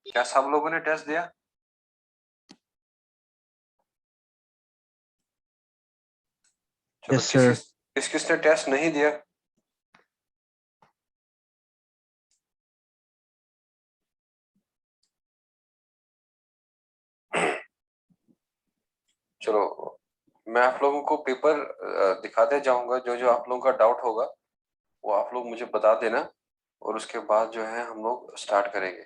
क्या सब लोगों ने टेस्ट दिया? चलो, Yes, sir. किस किसने टेस्ट नहीं दिया? चलो, मैं आप लोगों को पेपर दिखाते जाऊंगा। जो जो आप लोगों का डाउट होगा वो आप लोग मुझे बता देना, और उसके बाद जो है हम लोग स्टार्ट करेंगे।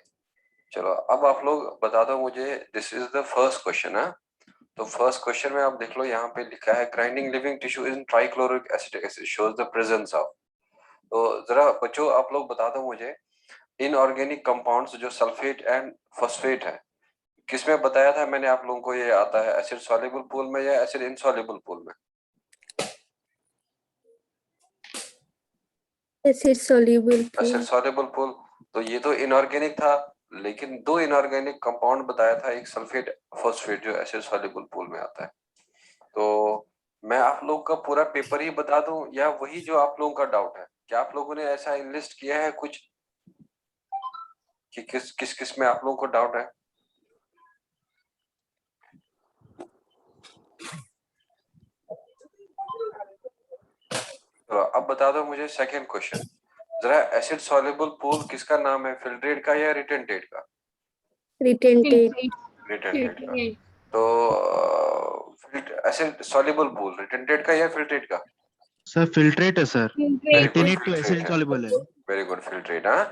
चलो, अब आप लोग बता दो मुझे। This is the first question है। तो फर्स्ट क्वेश्चन में आप देख लो, यहाँ पे लिखा है grinding living tissue in trichloric acid shows the presence of. तो जरा बच्चों आप लोग बता दो मुझे, इनऑर्गेनिक कंपाउंड्स जो सल्फेट एंड फॉस्फेट है, किसमें बताया था मैंने आप लोगों को ये आता है? एसिड सॉल्युबल पूल में या एसिड इनसॉल्युबल पूल में? Acid soluble acid pool. Soluble pool. तो ये तो इनऑर्गेनिक था, लेकिन दो इनऑर्गेनिक कंपाउंड बताया था, एक सल्फेट फॉस्फेट, जो एसिड सॉल्युबल पूल में आता है। तो मैं आप लोग का पूरा पेपर ही बता दूं या वही जो आप लोगों का डाउट है? क्या आप लोगों ने ऐसा लिस्ट किया है कुछ कि किस किस किस में आप लोगों को डाउट है? तो अब बता दो मुझे सेकंड क्वेश्चन जरा, एसिड सॉल्युबल पूल किसका नाम है? फिल्ट्रेट का या रिटेंटेट का? रिटेंटेड। रिटेंटेट का। तो एसिड सॉल्युबल पूल रिटेंटेट का या फिल्ट्रेट का? Sir, filtrate है sir. Retinate तो फिल्ट्रेट acid है। soluble है. Very good, filtrate. हाँ,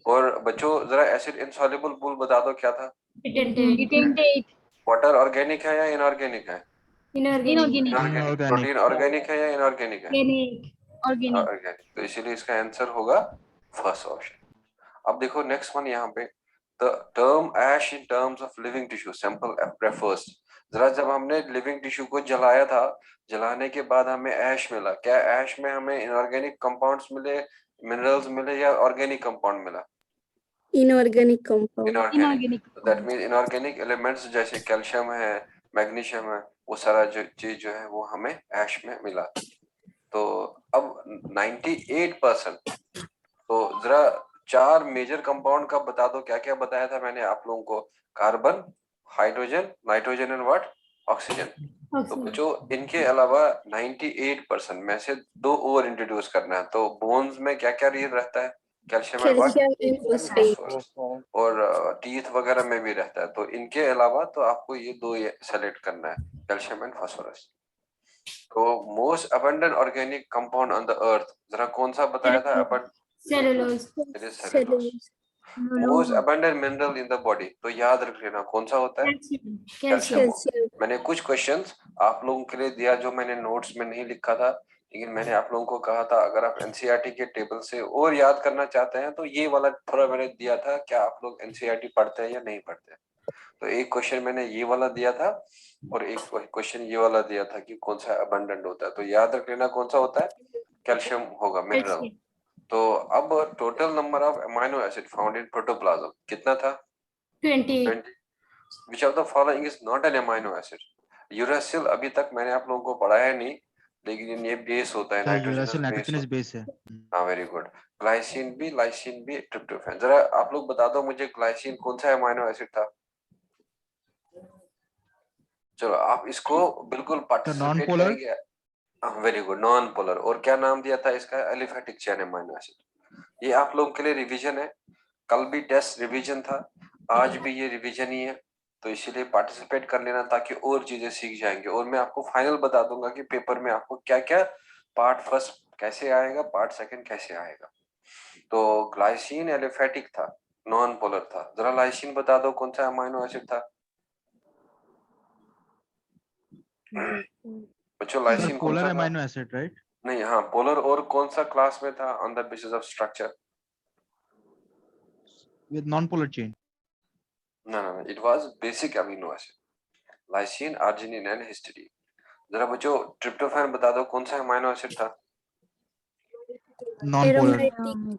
और बच्चों जरा एसिड इनसॉल्युबल पूल बता दो क्या था? रिटेंटेट। वाटर ऑर्गेनिक है या इनऑर्गेनिक है? इनऑर्गेनिक। इनऑर्गेनिक। प्रोटीन ऑर्गेनिक है या इनऑर्गेनिक है? ऑर्गेनिक। ऑर्गेनिक। तो इसीलिए इसका आंसर होगा फर्स्ट ऑप्शन। अब देखो नेक्स्ट वन यहाँ पे, the term as in terms of living tissue sample refers. जरा जब हमने लिविंग टिश्यू को जलाया था, जलाने के बाद हमें ऐश मिला, क्या ऐश में हमें इनऑर्गेनिक कंपाउंड्स मिले, मिनरल्स मिले, या ऑर्गेनिक कंपाउंड मिला? Inorganic compound. Inorganic. That mean inorganic elements जैसे कैल्शियम है, मैग्नीशियम है, वो सारा जो चीज जो है वो हमें ऐश में मिला। तो अब 98%। तो जरा चार मेजर कंपाउंड का बता दो, क्या क्या बताया था मैंने आप लोगों को? Carbon, hydrogen, nitrogen and what? Oxygen. तो बच्चों इनके अलावा 98% में से दो और इंट्रोड्यूस करना है। तो बोन्स में क्या क्या रहता है? Calcium and what? Calcium and phosphate. Phosphorus. और टीथ वगैरह में भी रहता है। तो इनके अलावा तो आपको ये दो सेलेक्ट करना है, कैल्शियम एंड फास्फोरस। तो most abundant organic compound on the earth, जरा कौन सा बताया था? Cellulose. It is cellulose. Most abundant mineral in the body, तो याद रख लेना कौन सा होता है? कैल्शियम। कैल्शियम। मैंने कुछ क्वेश्चंस आप लोगों के लिए दिया जो मैंने नोट्स में नहीं लिखा था, लेकिन मैंने आप लोगों को कहा था अगर आप एनसीईआरटी के टेबल से और याद करना चाहते हैं तो ये वाला थोड़ा मैंने दिया था, क्या आप लोग एनसीईआरटी पढ़ते हैं या नहीं पढ़ते हैं? तो एक क्वेश्चन मैंने ये वाला दिया था, और एक क्वेश्चन ये वाला दिया था कि कौन सा अबंडेंट होता है। तो याद रख लेना कौन सा होता है? कैल्शियम होगा, मिनरल। तो अब total number of amino acid found in protoplasm कितना था? 20। 20। विच of the following is not an amino acid? Uracil अभी तक मैंने आप लोगों को पढ़ाया नहीं, लेकिन ये बेस होता है, Sir, nitrogenous uracil base nitrogenous होता base है. है। हाँ, वेरी गुड। ग्लाइसिन भी, लाइसिन भी, ट्रिप्टोफैन। जरा आप लोग बता दो मुझे, ग्लाइसिन कौन सा अमाइनो एसिड था? चलो आप इसको बिल्कुल Sir, पार्टिसिपेट non-polar. करेंगे। Very good, non polar. और क्या नाम दिया था इसका? Aliphatic chain amino acid. ये आप लोगों के लिए रिवीजन है, कल भी टेस्ट रिवीजन था, आज भी ये रिवीजन ही है। तो इसीलिए पार्टिसिपेट कर लेना ताकि और चीजें सीख जाएंगे। और मैं आपको फाइनल बता दूंगा कि पेपर में आपको क्या क्या पार्ट फर्स्ट कैसे आएगा, पार्ट सेकंड कैसे आएगा। तो ग्लाइसिन एलिफेटिक था, नॉन पोलर था। जरा लाइसिन बता दो कौन सा अमाइनो एसिड था? बच्चों Sir, लाइसिन कौन polar सा था? amino acid, right? नहीं, हाँ पोलर। और कौन सा क्लास में था on the basis of structure? With non-polar chain. No, no, no, it was basic amino acid, lysine, arginine and histidine. जरा बच्चों ट्रिप्टोफैन बता दो कौन सा अमाइनो एसिड था? Non-polar. Aromatic.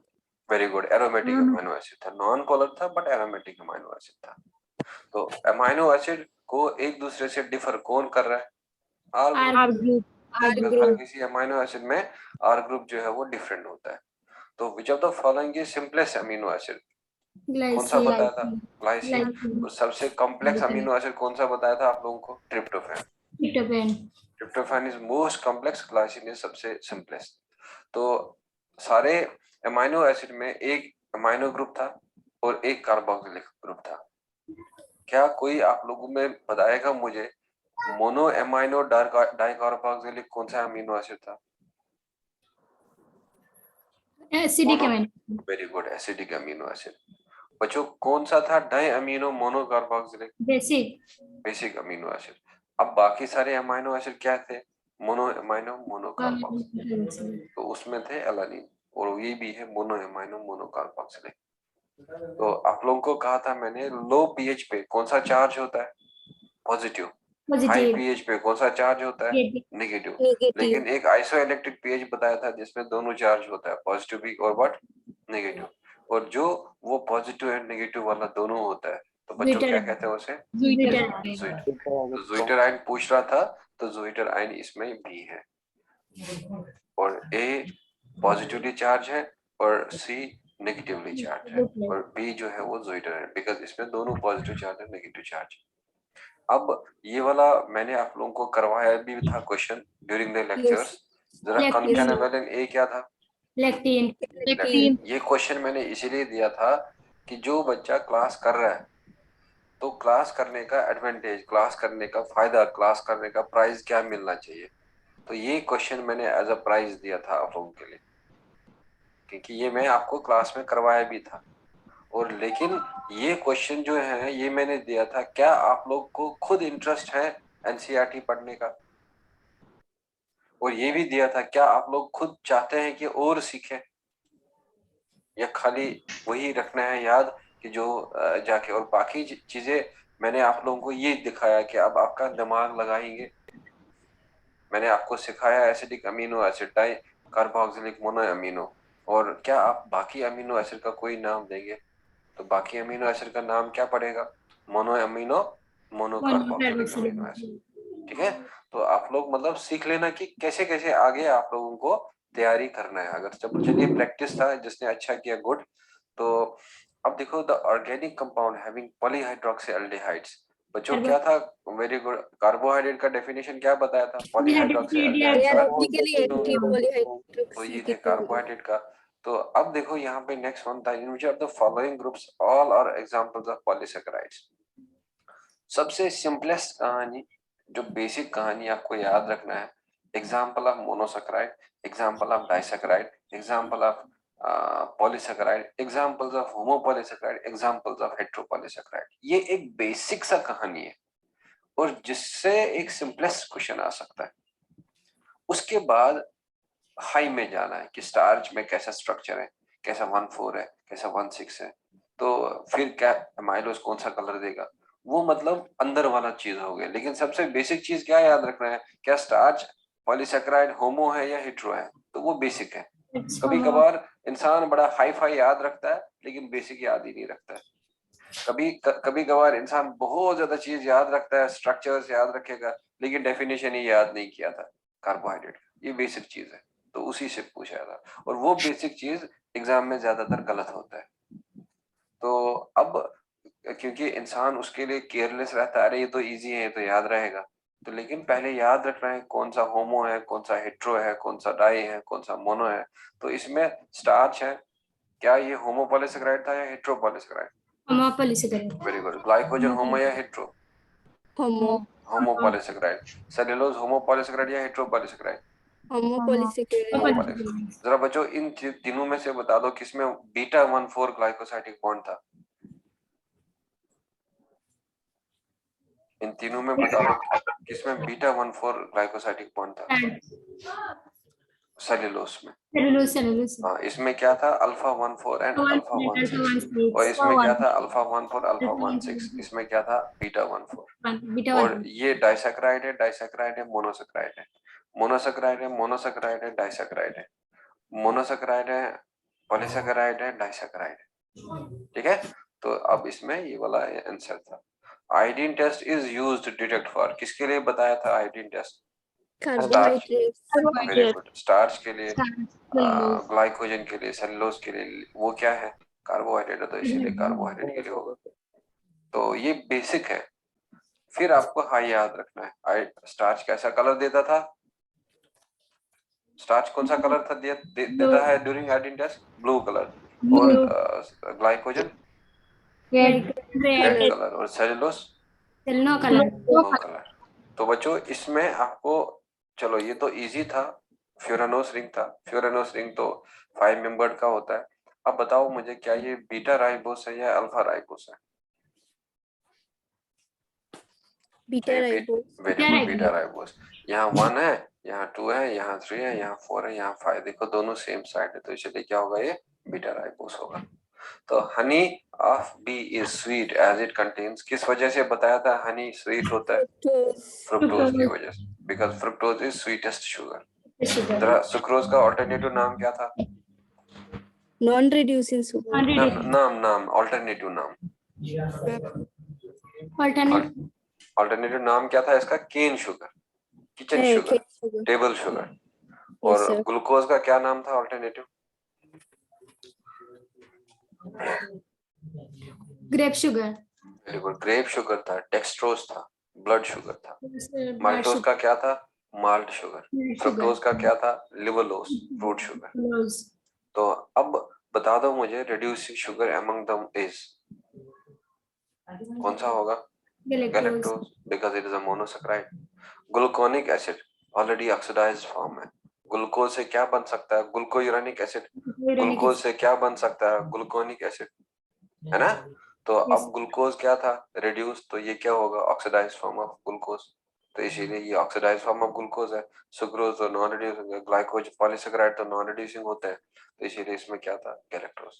Very good, aromatic amino acid था। नॉन पोलर था but aromatic amino acid था। तो अमाइनो एसिड को एक दूसरे से डिफर कौन कर रहा है? Are group. हर किसी अमाइनो एसिड में आर ग्रुप जो है वो डिफरेंट होता है। तो which of the following is simplest amino acid? कौन सा बताया था? ग्लाइसिन। Glycine. और सबसे कॉम्प्लेक्स अमीनो एसिड कौन सा बताया था आप लोगों को? Tryptophan. Tryptophan. Tryptophan is most complex, glycine is सबसे सिंपलेस्ट। तो सारे अमीनो एसिड में एक अमीनो ग्रुप था और एक कार्बोक्सिलिक ग्रुप था। क्या कोई आप लोगों में बताएगा मुझे मोनो अमीनो डाइकार्बोक्सिलिक कौन सा अमीनो एसिड था? Acidic amino. Very good, acidic amino acid. बच्चों कौन सा था di amino monocarboxylic? Basic. Basic amino acid. अब बाकी सारे अमीनो एसिड क्या थे? Mono amino monocarboxylic. तो उसमें थे एलानिन और ये भी है मोनो अमीनो मोनोकार्बोक्सिलिक। तो आप लोगों को कहा था मैंने लो पीएच पे कौन सा चार्ज होता है? पॉजिटिव। High Positive. पीएच पे कौन सा चार्ज होता है? Negative. नेगेटिव। Negative. लेकिन एक आइसोइलेक्ट्रिक पीएच बताया था जिसमें दोनों चार्ज होता है, पॉजिटिव भी और व्हाट नेगेटिव। और जो वो पॉजिटिव एंड नेगेटिव वाला दोनों होता है तो बच्चों क्या कहते हैं उसे? ज़्विटर। तो ज़्विटर आयन पूछ रहा था तो ज़्विटर आयन इसमें भी है। और ए पॉजिटिवली चार्ज है और सी नेगेटिवली चार्ज है और बी जो है वो ज़्विटर है, बिकॉज इसमें दोनों पॉजिटिव चार्ज है नेगेटिव चार्ज। अब ये वाला मैंने आप लोगों को करवाया भी था क्वेश्चन ड्यूरिंग द लेक्चर्स। जरा Yes. कॉन्कैनावेलिन ए क्या था? Lectin. लेक्टिन। ये क्वेश्चन मैंने इसीलिए दिया था कि जो बच्चा क्लास कर रहा है तो क्लास करने का एडवांटेज, क्लास करने का फायदा, क्लास करने का प्राइज क्या मिलना चाहिए। तो ये क्वेश्चन मैंने एज अ प्राइज दिया था आप लोगों के लिए, क्योंकि ये मैं आपको क्लास में करवाया भी था। और लेकिन ये क्वेश्चन जो है ये मैंने दिया था, क्या आप लोग को खुद इंटरेस्ट है एनसीईआरटी पढ़ने का? और ये भी दिया था क्या आप लोग खुद चाहते हैं कि और सीखें, या खाली वही रखना है याद कि जो जाके। और बाकी चीजें मैंने आप लोगों को ये दिखाया कि अब आपका दिमाग लगाएंगे। मैंने आपको सिखाया acidic amino acid, di carboxylic mono amino. और क्या आप बाकी अमीनो एसिड का कोई नाम देंगे? तो बाकी अमीनो एसिड का नाम क्या पड़ेगा? Mono amino monocarboxylic amino acid. ठीक है, तो आप लोग मतलब सीख लेना कि कैसे कैसे आगे आप लोगों को तैयारी करना है। अगर चलिए प्रैक्टिस था, जिसने अच्छा किया गुड। तो अब देखो the organic compound having polyhydroxyaldehydes. बच्चों क्या था? Very good. कार्बोहाइड्रेट का डेफिनेशन क्या बताया था? They are polyhydroxyaldehydes are optically active तो ये थे polyhydroxy कार्बोहाइड्रेट का। तो अब देखो यहाँ पे नेक्स्ट वन था, in which of the following groups all are examples of polysaccharides. सबसे सिंपलेस्ट कहानी, जो बेसिक कहानी आपको याद रखना है, example of monosaccharide, example of disaccharide, example of polysaccharide, examples of homopolysaccharide, examples of heteropolysaccharide. ये एक बेसिक सा कहानी है और जिससे एक सिंपलेस्ट क्वेश्चन आ सकता है। उसके बाद हाई में जाना है कि स्टार्च में कैसा स्ट्रक्चर है, कैसा 1,4 है, कैसा 1,6 है, तो फिर क्या अमाइलोज कौन सा कलर देगा, वो मतलब अंदर वाला चीज हो गया। लेकिन सबसे बेसिक चीज क्या याद रखना है, क्या स्टार्च पॉलीसैकेराइड होमो है या हेटेरो है, तो वो बेसिक है। कभी कभार इंसान बड़ा हाई फाई याद रखता है लेकिन बेसिक याद ही नहीं रखता है। कभी कभार इंसान बहुत ज्यादा चीज याद रखता है, स्ट्रक्चर्स याद रखेगा लेकिन डेफिनेशन ही याद नहीं किया था कार्बोहाइड्रेट। ये बेसिक चीज है तो उसी से पूछा था, और वो बेसिक चीज एग्जाम में ज्यादातर गलत होता है। तो अब क्योंकि इंसान उसके लिए केयरलेस रहता है, अरे ये तो इजी है, ये तो याद रहेगा। तो लेकिन पहले याद रखना है कौन सा होमो है, कौन सा हेट्रो है, कौन सा डाई है, कौन सा मोनो है। तो इसमें स्टार्च है, क्या ये होमोपॉलीसैकेराइड था या हेटेरोपॉलीसैकेराइड? Homopolysaccharide. Very good. ग्लाइकोजन होमो या hetero? homo homopolysaccharide. Cellulose homopolysaccharide या हेटेरोपॉलीसैकेराइड? homopolysaccharide homopolysaccharide. जरा बच्चों इन तीनों में से बता दो किसमें बीटा 1,4 ग्लाइकोसाइडिक बॉन्ड था? इन तीनों में बता दो किसमें बीटा 1,4 ग्लाइकोसाइडिक बॉन्ड था? सेलुलोज में। Cellulose. हाँ, इसमें क्या था? Alpha 1,4 and alpha 1,6। और इसमें क्या था? Alpha 1,4 alpha 1,6। इसमें क्या था? बीटा 1,4। Beta और 1. ये डाइसैकेराइड है, डाइसैकेराइड है, मोनोसैकेराइड है, मोनोसैकेराइड है, मोनोसैकेराइड है, डाइसैकेराइड है, मोनोसैकेराइड है, पॉलीसैकेराइड है, डाइसैकेराइड है। ठीक है, तो अब इसमें ये वाला आंसर था। Iodine test is used to detect for, किसके लिए बताया था iodine test? carbohydrates very good. Starch के लिए, ग्लाइकोजन के लिए, सेलुलोज के लिए, वो क्या है? कार्बोहाइड्रेट है तो इसीलिए कार्बोहाइड्रेट के लिए होगा। तो ये बेसिक है। फिर आपको हाई याद रखना है, स्टार्च कैसा कलर देता था, स्टार्च कौन सा कलर था देता है during iodine test, blue colour, और ग्लाइकोजन रेड रेड कलर, और cellulose no colour no colour. तो बच्चों इसमें आपको, चलो ये तो इजी था, फ्यूरानोस रिंग था, फ्यूरानोस रिंग तो 5 मेंबर्ड का होता है। अब बताओ मुझे, क्या ये बीटा राइबोस है या अल्फा राइबोस है? Beta ribose. Very good, beta ribose. यहाँ 1 है, यहाँ 2 है, यहाँ 3 है, यहाँ 4 है, यहाँ 5, देखो दोनों सेम साइड है, तो इसलिए क्या होगा, ये बीटा राइबोस होगा। तो honey of bee is sweet as it contains, किस वजह से बताया था हनी स्वीट होता है? फ्रुक्टोज की वजह से, because fructose is sweetest sugar. जरा सुक्रोज का अल्टरनेटिव नाम क्या था? Non reducing sugar. नाम अल्टरनेटिव नाम, अल्टरनेटिव नाम क्या था इसका? Cane sugar, kitchen sugar, table sugar. और ग्लूकोज का क्या नाम था alternative? Grape sugar. Very good, grape sugar था, डेक्सट्रोज था, ब्लड शुगर था। माल्टोज का क्या था? Malt sugar. फ्रुक्टोज का क्या था? Levulose, fruit sugar. तो अब बता दो मुझे, reducing sugar among them is कौन सा होगा? Galactose, because it is a monosaccharide. Gluconic acid already oxidized form है, ग्लूकोज से क्या बन सकता है? ग्लूकोयूरानिक एसिड। ग्लूकोज से क्या बन सकता है? ग्लूकोनिक एसिड, है ना? तो अब ग्लूकोज क्या था? रिड्यूस, तो ये क्या होगा? ऑक्सीडाइज्ड फॉर्म ऑफ ग्लूकोज, तो इसीलिए ये ऑक्सीडाइज्ड फॉर्म ऑफ ग्लूकोज है। सुक्रोज तो नॉन रिड्यूसिंग है, ग्लाइकोज पॉलीसैकेराइड तो नॉन रिड्यूसिंग होते हैं, तो इसीलिए इसमें क्या था? गैलेक्टोज।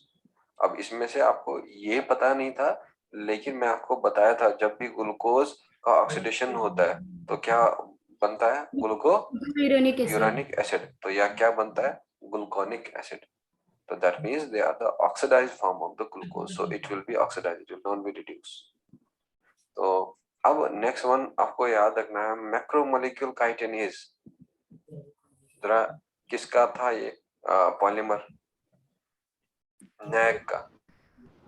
अब इसमें से आपको ये पता नहीं था, लेकिन मैं आपको बताया था, जब भी ग्लूकोज का ऑक्सीडेशन होता है तो क्या बनता है? यूरानिक एसिड। तो यह क्या बनता है? Gluconic acid. So that means they are the oxidized form of the glucose. So it will be oxidized, it will not be reduced. तो अब नेक्स्ट वन आपको याद रखना है, मैक्रोमोलेक्यूल काइटिनेज। जरा किसका था ये पॉलीमर? नैक का,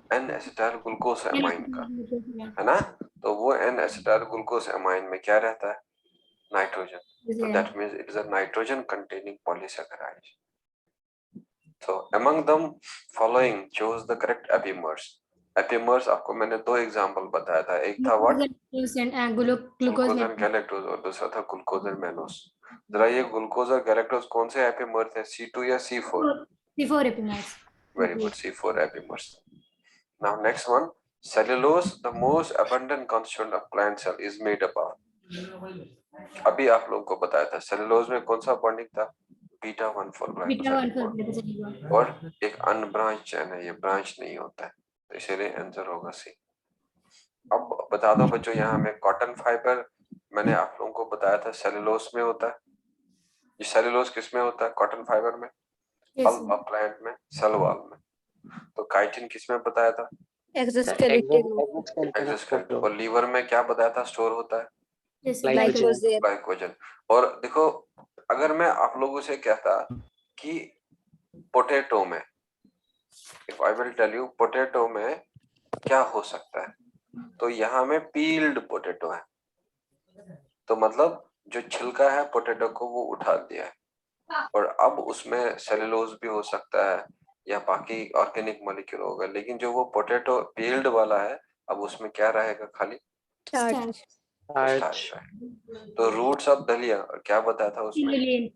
एन एसिटाइल ग्लूकोस एमाइन का, है ना? तो वो एन एसिटाइल ग्लूकोस एमाइन में क्या रहता है? Nitrogen. So that means it is a nitrogen containing polysaccharide. So among them following choose the correct epimers. Epimers आपको मैंने 2 एग्जांपल बताया था, एक था व्हाट? ग्लूकोज एंड गैलेक्टोज, और दूसरा था ग्लूकोज एंड मैनोस। जरा ये ग्लूकोज और गैलेक्टोज कौन से एपिमर थे? C2 या C4? C4 epimers. Very good, C4 epimers. Now next one, cellulose, the most abundant constituent of plant cell, is made up of. अभी आप लोगों को बताया था सेलुलोज में कौन सा बॉन्डिंग था? बीटा 1,4 ग्लाइकोसाइड, और एक अनब्रांच चेन है, ये ब्रांच नहीं होता है, तो इसीलिए आंसर होगा सी। अब बता दो बच्चों, यहाँ में कॉटन फाइबर मैंने आप लोगों को बताया था सेलुलोज में होता है। ये सेलुलोज किस में होता है? कॉटन फाइबर में, पल्प ऑफ प्लांट में, सेल वॉल में। तो काइटिन किस में बताया था? एक्सोस्केलेटन। और लीवर में क्या बताया था स्टोर होता है? ग्लाइकोजन। और देखो, अगर मैं आप लोगों से कहता कि पोटैटो में, if I will tell you potato में क्या हो सकता है, तो यहाँ में पील्ड पोटैटो है, तो मतलब जो छिलका है पोटैटो को वो उठा दिया है, और अब उसमें सेलुलोज भी हो सकता है या बाकी ऑर्गेनिक मॉलिक्यूल होगा, लेकिन जो वो पोटैटो पील्ड वाला है, अब उसमें क्या रहेगा? खाली स्टार्च है। तो रूट्स ऑफ दलिया, और क्या बताया था उसमें?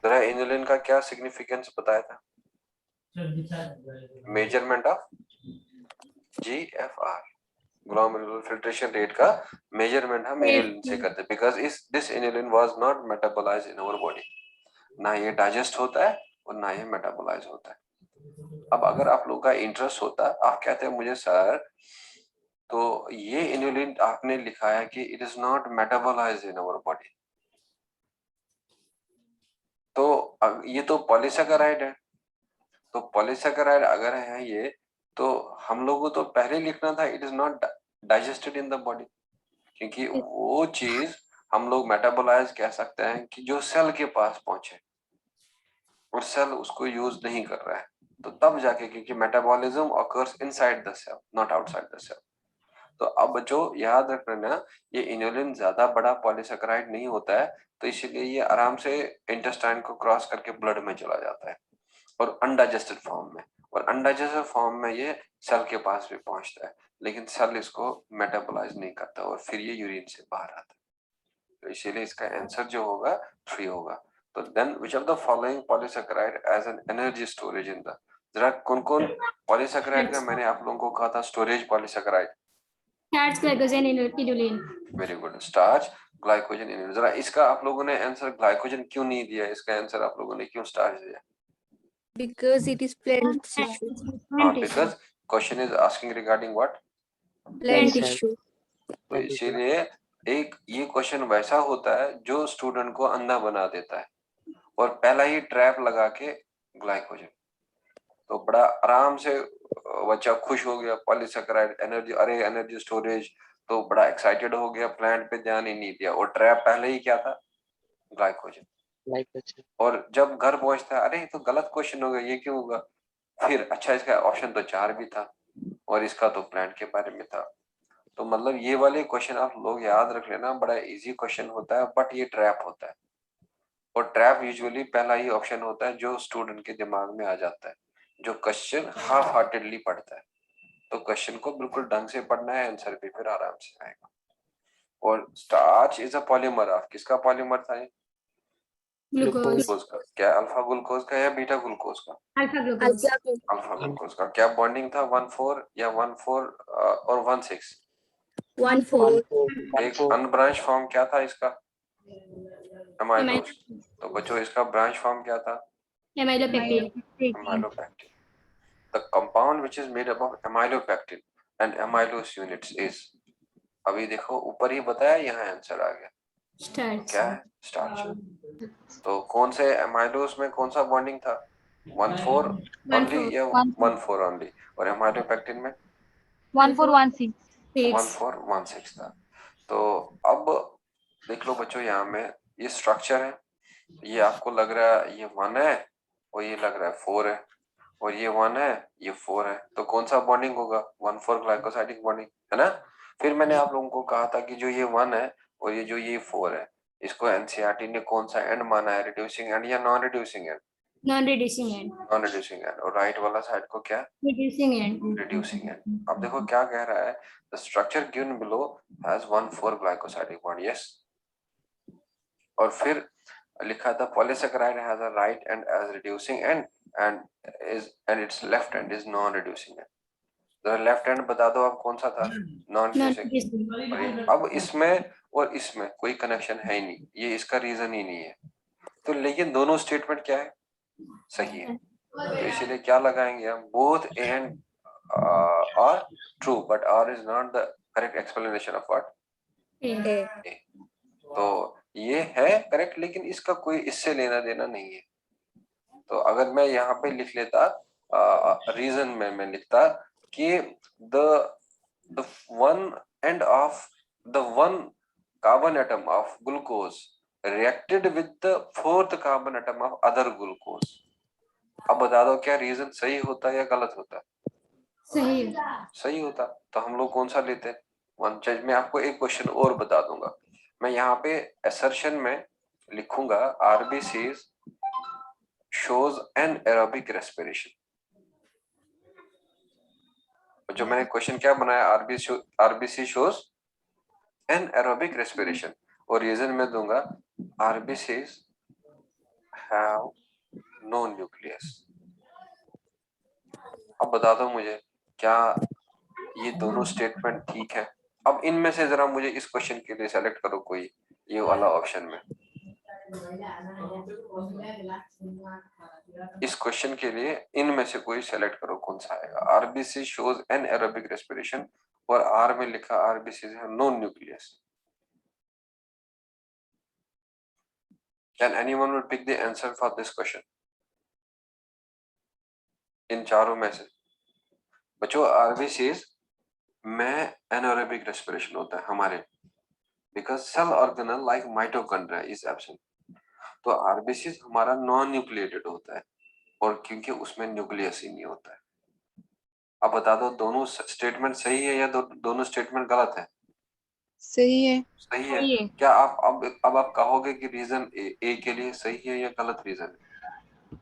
जरा इनुलिन का क्या सिग्निफिकेंस बताया था? Measurement of GFR, glomerular filtration rate का मेजरमेंट हम इनुलिन से करते हैं, because this inulin was not metabolized in our body. ना ये डाइजेस्ट होता है और ना ये मेटाबोलाइज होता है। अब अगर आप लोगों का इंटरेस्ट होता, आप कहते हैं मुझे सर, तो ये इनुलिन आपने लिखा है कि it is not metabolized in our body, तो ये तो पॉलीसैकेराइड है, तो पॉलीसैकेराइड अगर है ये, तो हम लोगों को तो पहले लिखना था it is not digested in the body, क्योंकि वो चीज हम लोग मेटाबोलाइज कह सकते हैं कि जो सेल के पास पहुंचे और सेल उसको यूज नहीं कर रहा है, तो तब जाके, क्योंकि metabolism occurs inside the cell not outside the cell. तो अब जो याद रखना, ये इन्युलिन ज्यादा बड़ा पॉलीसेकेराइड नहीं होता है, तो इसीलिए ये आराम से इंटेस्टाइन को क्रॉस करके ब्लड में चला जाता है और अनडाइजेस्टेड फॉर्म में, और अनडाइजेस्टेड फॉर्म में ये सेल के पास भी पहुंचता है, लेकिन सेल इसको मेटाबोलाइज नहीं करता और फिर ये यूरिन से बाहर आता है। तो इसीलिए इसका आंसर जो होगा 3 होगा। तो then which of the following polysaccharide as an energy storage in the, जरा कौन कौन पॉलीसेकेराइड का मैंने आप लोगों को कहा था storage polysaccharide? Fats, glycogen, inulin. Very good, starch, glycogen, inulin. जरा इसका आप लोगों ने आंसर ग्लाइकोजन क्यों नहीं दिया? इसका आंसर आप लोगों ने क्यों स्टार्च दिया? Because it is plant tissue. हाँ, because question is asking regarding what? Plant Plant tissue. तो इसीलिए एक ये क्वेश्चन वैसा होता है जो स्टूडेंट को अंधा बना देता है, और पहला ही ट्रैप लगा के ग्लाइकोजन। तो बड़ा आराम से बच्चा खुश हो गया, पॉलीसेकेराइड एनर्जी, अरे एनर्जी स्टोरेज, तो बड़ा एक्साइटेड हो गया, प्लांट पे ध्यान ही नहीं दिया, और ट्रैप पहले ही क्या था? ग्लाइकोजन। और जब घर पहुंचता है, अरे ये तो गलत क्वेश्चन हो गया, ये क्यों होगा? फिर अच्छा, इसका ऑप्शन तो 4 भी था और इसका तो प्लांट के बारे में था। तो मतलब ये वाले क्वेश्चन आप लोग याद रख लेना, बड़ा इजी क्वेश्चन होता है, बट ये ट्रैप होता है, और ट्रैप यूजुअली पहला ही ऑप्शन होता है जो स्टूडेंट के दिमाग में आ जाता है, जो क्वेश्चन हाफ हार्टेडली पढ़ता है। तो क्वेश्चन को बिल्कुल ढंग से पढ़ना है, आंसर भी फिर आराम से आएगा। और starch is a polymer of, किसका पॉलीमर था ये? Glucose. ग्लूकोज का। क्या अल्फा ग्लूकोज का या बीटा ग्लूकोज का? Alpha glucose. अल्फा ग्लूकोज का। क्या बॉन्डिंग था? 1,4 या 1,4 और 1,6? 1,4. एक अनब्रांच फॉर्म क्या था इसका? एमाइलोज। तो बच्चों इसका ब्रांच फॉर्म क्या था? Amylopectin. Amylopectin. The compound which is made up of amylopectin and amylose units is, अभी देखो ऊपर ही बताया, यहाँ आंसर आ गया। Starch. क्या है? स्टार्च। तो कौन से एमाइलोस में कौन सा बॉन्डिंग था? 1,4 ओनली या 1,4 ओनली? और एमाइलोपेक्टिन में 1,4,1,6. 1,4,1,6 था। तो अब देख लो बच्चों, यहाँ में ये स्ट्रक्चर है, ये आपको लग रहा है ये 1 है, और ये लग रहा है 4 है, और ये 1 है, ये 4 है, तो कौन सा बॉन्डिंग होगा? 1,4 ग्लाइकोसाइडिक बॉन्डिंग, है ना? फिर मैंने आप लोगों को कहा था कि जो ये 1 है और ये जो ये 4 है, इसको एनसीईआरटी ने कौन सा एंड माना है? रिड्यूसिंग एंड या non reducing end? Non-reducing end. Non reducing end. और राइट वाला साइड को क्या? Reducing end. Reducing end. अब देखो क्या कह रहा है, the structure given below has 1,4 glycosidic bond, yes. और फिर लिखा था polysaccharide has a right end as reducing end and its left end is non-reducing end. जरा लेफ्ट हैंड बता दो आप कौन सा था? Non reducing. अब इसमें और इसमें कोई कनेक्शन है ही नहीं, ये इसका रीजन ही नहीं है, तो लेकिन दोनों स्टेटमेंट क्या है? सही है। तो इसीलिए क्या लगाएंगे हम? Both A and R true, but R is not the correct explanation of what? A. तो ये है करेक्ट, लेकिन इसका कोई इससे लेना देना नहीं है। तो अगर मैं यहाँ पे लिख लेता, रीजन में मैं लिखता कि the one end of the one carbon atom of glucose reacted with the 4th carbon atom of other glucose. अब बता दो क्या रीजन सही होता या गलत होता? सही। सही होता। तो हम लोग कौन सा लेते? वन। मैं आपको एक क्वेश्चन और बता दूंगा, मैं यहाँ पे असर्शन में लिखूंगा आरबीसीज shows anaerobic respiration। जो मैंने क्वेश्चन क्या बनाया, आरबीसी शोज anaerobic respiration, और रीजन में दूंगा आरबीसीज हैव नो न्यूक्लियस। अब बता दो मुझे क्या ये दोनों स्टेटमेंट ठीक है? अब इनमें से जरा मुझे इस क्वेश्चन के लिए सेलेक्ट करो कोई, ये वाला ऑप्शन में, इस क्वेश्चन के लिए इनमें से कोई सेलेक्ट करो कौन सा आएगा। आरबीसी शोज एनाएरोबिक रेस्पिरेशन और आर में लिखा RBC have no nucleus. Can anyone will pick the answer for this question? इन चारों में से बच्चों आरबीसीज में एनाएरोबिक रेस्पिरेशन होता है हमारे, because cell organelle like mitochondria is absent. तो आरबीसीज हमारा नॉन न्यूक्लिएटेड होता है, और क्योंकि उसमें न्यूक्लियस ही नहीं होता है। अब बता दो दोनों स्टेटमेंट सही है या दोनों स्टेटमेंट गलत है? सही है। सही है। सही है। क्या आप अब आप कहोगे कि रीजन ए के लिए सही है या गलत रीजन है?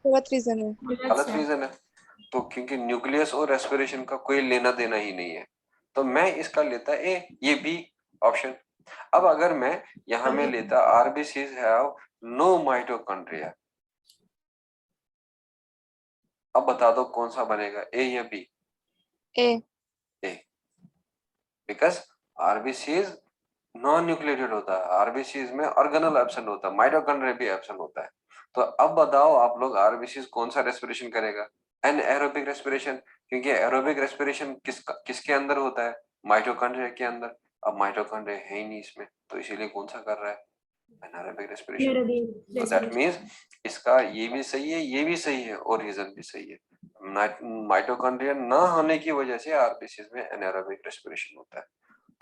गलत रीजन है। गलत रीजन है। तो क्योंकि न्यूक्लियस और रेस्पिरेशन का कोई लेना देना ही नहीं है, तो मैं इसका लेता ए, ये बी ऑप्शन। अब अगर मैं यहां में लेता आरबीसीज हैव नो माइटोकॉन्ड्रिया, अब बता दो कौन सा बनेगा, ए या B? A. A, because RBCs non nucleated होता है, आरबीसीज में ऑर्गेनल एब्सेंट होता है, माइटोकॉन्ड्रिया भी एब्सेंट होता है। तो अब बताओ आप लोग आरबीसीज कौन सा रेस्पिरेशन करेगा? एनाएरोबिक रेस्पिरेशन, क्योंकि एरोबिक रेस्पिरेशन किसके अंदर होता है? माइटोकॉन्ड्रिया के अंदर। अब माइटोकॉन्ड्रिया है ही नहीं इसमें, तो इसीलिए कौन सा कर रहा है? एनाएरोबिक रेस्पिरेशन। तो दैट मींस इसका ये भी सही है, ये भी सही है और रीजन भी सही है। माइटोकॉन्ड्रिया ना होने की वजह से आरबीसीज में एनाएरोबिक रेस्पिरेशन होता है।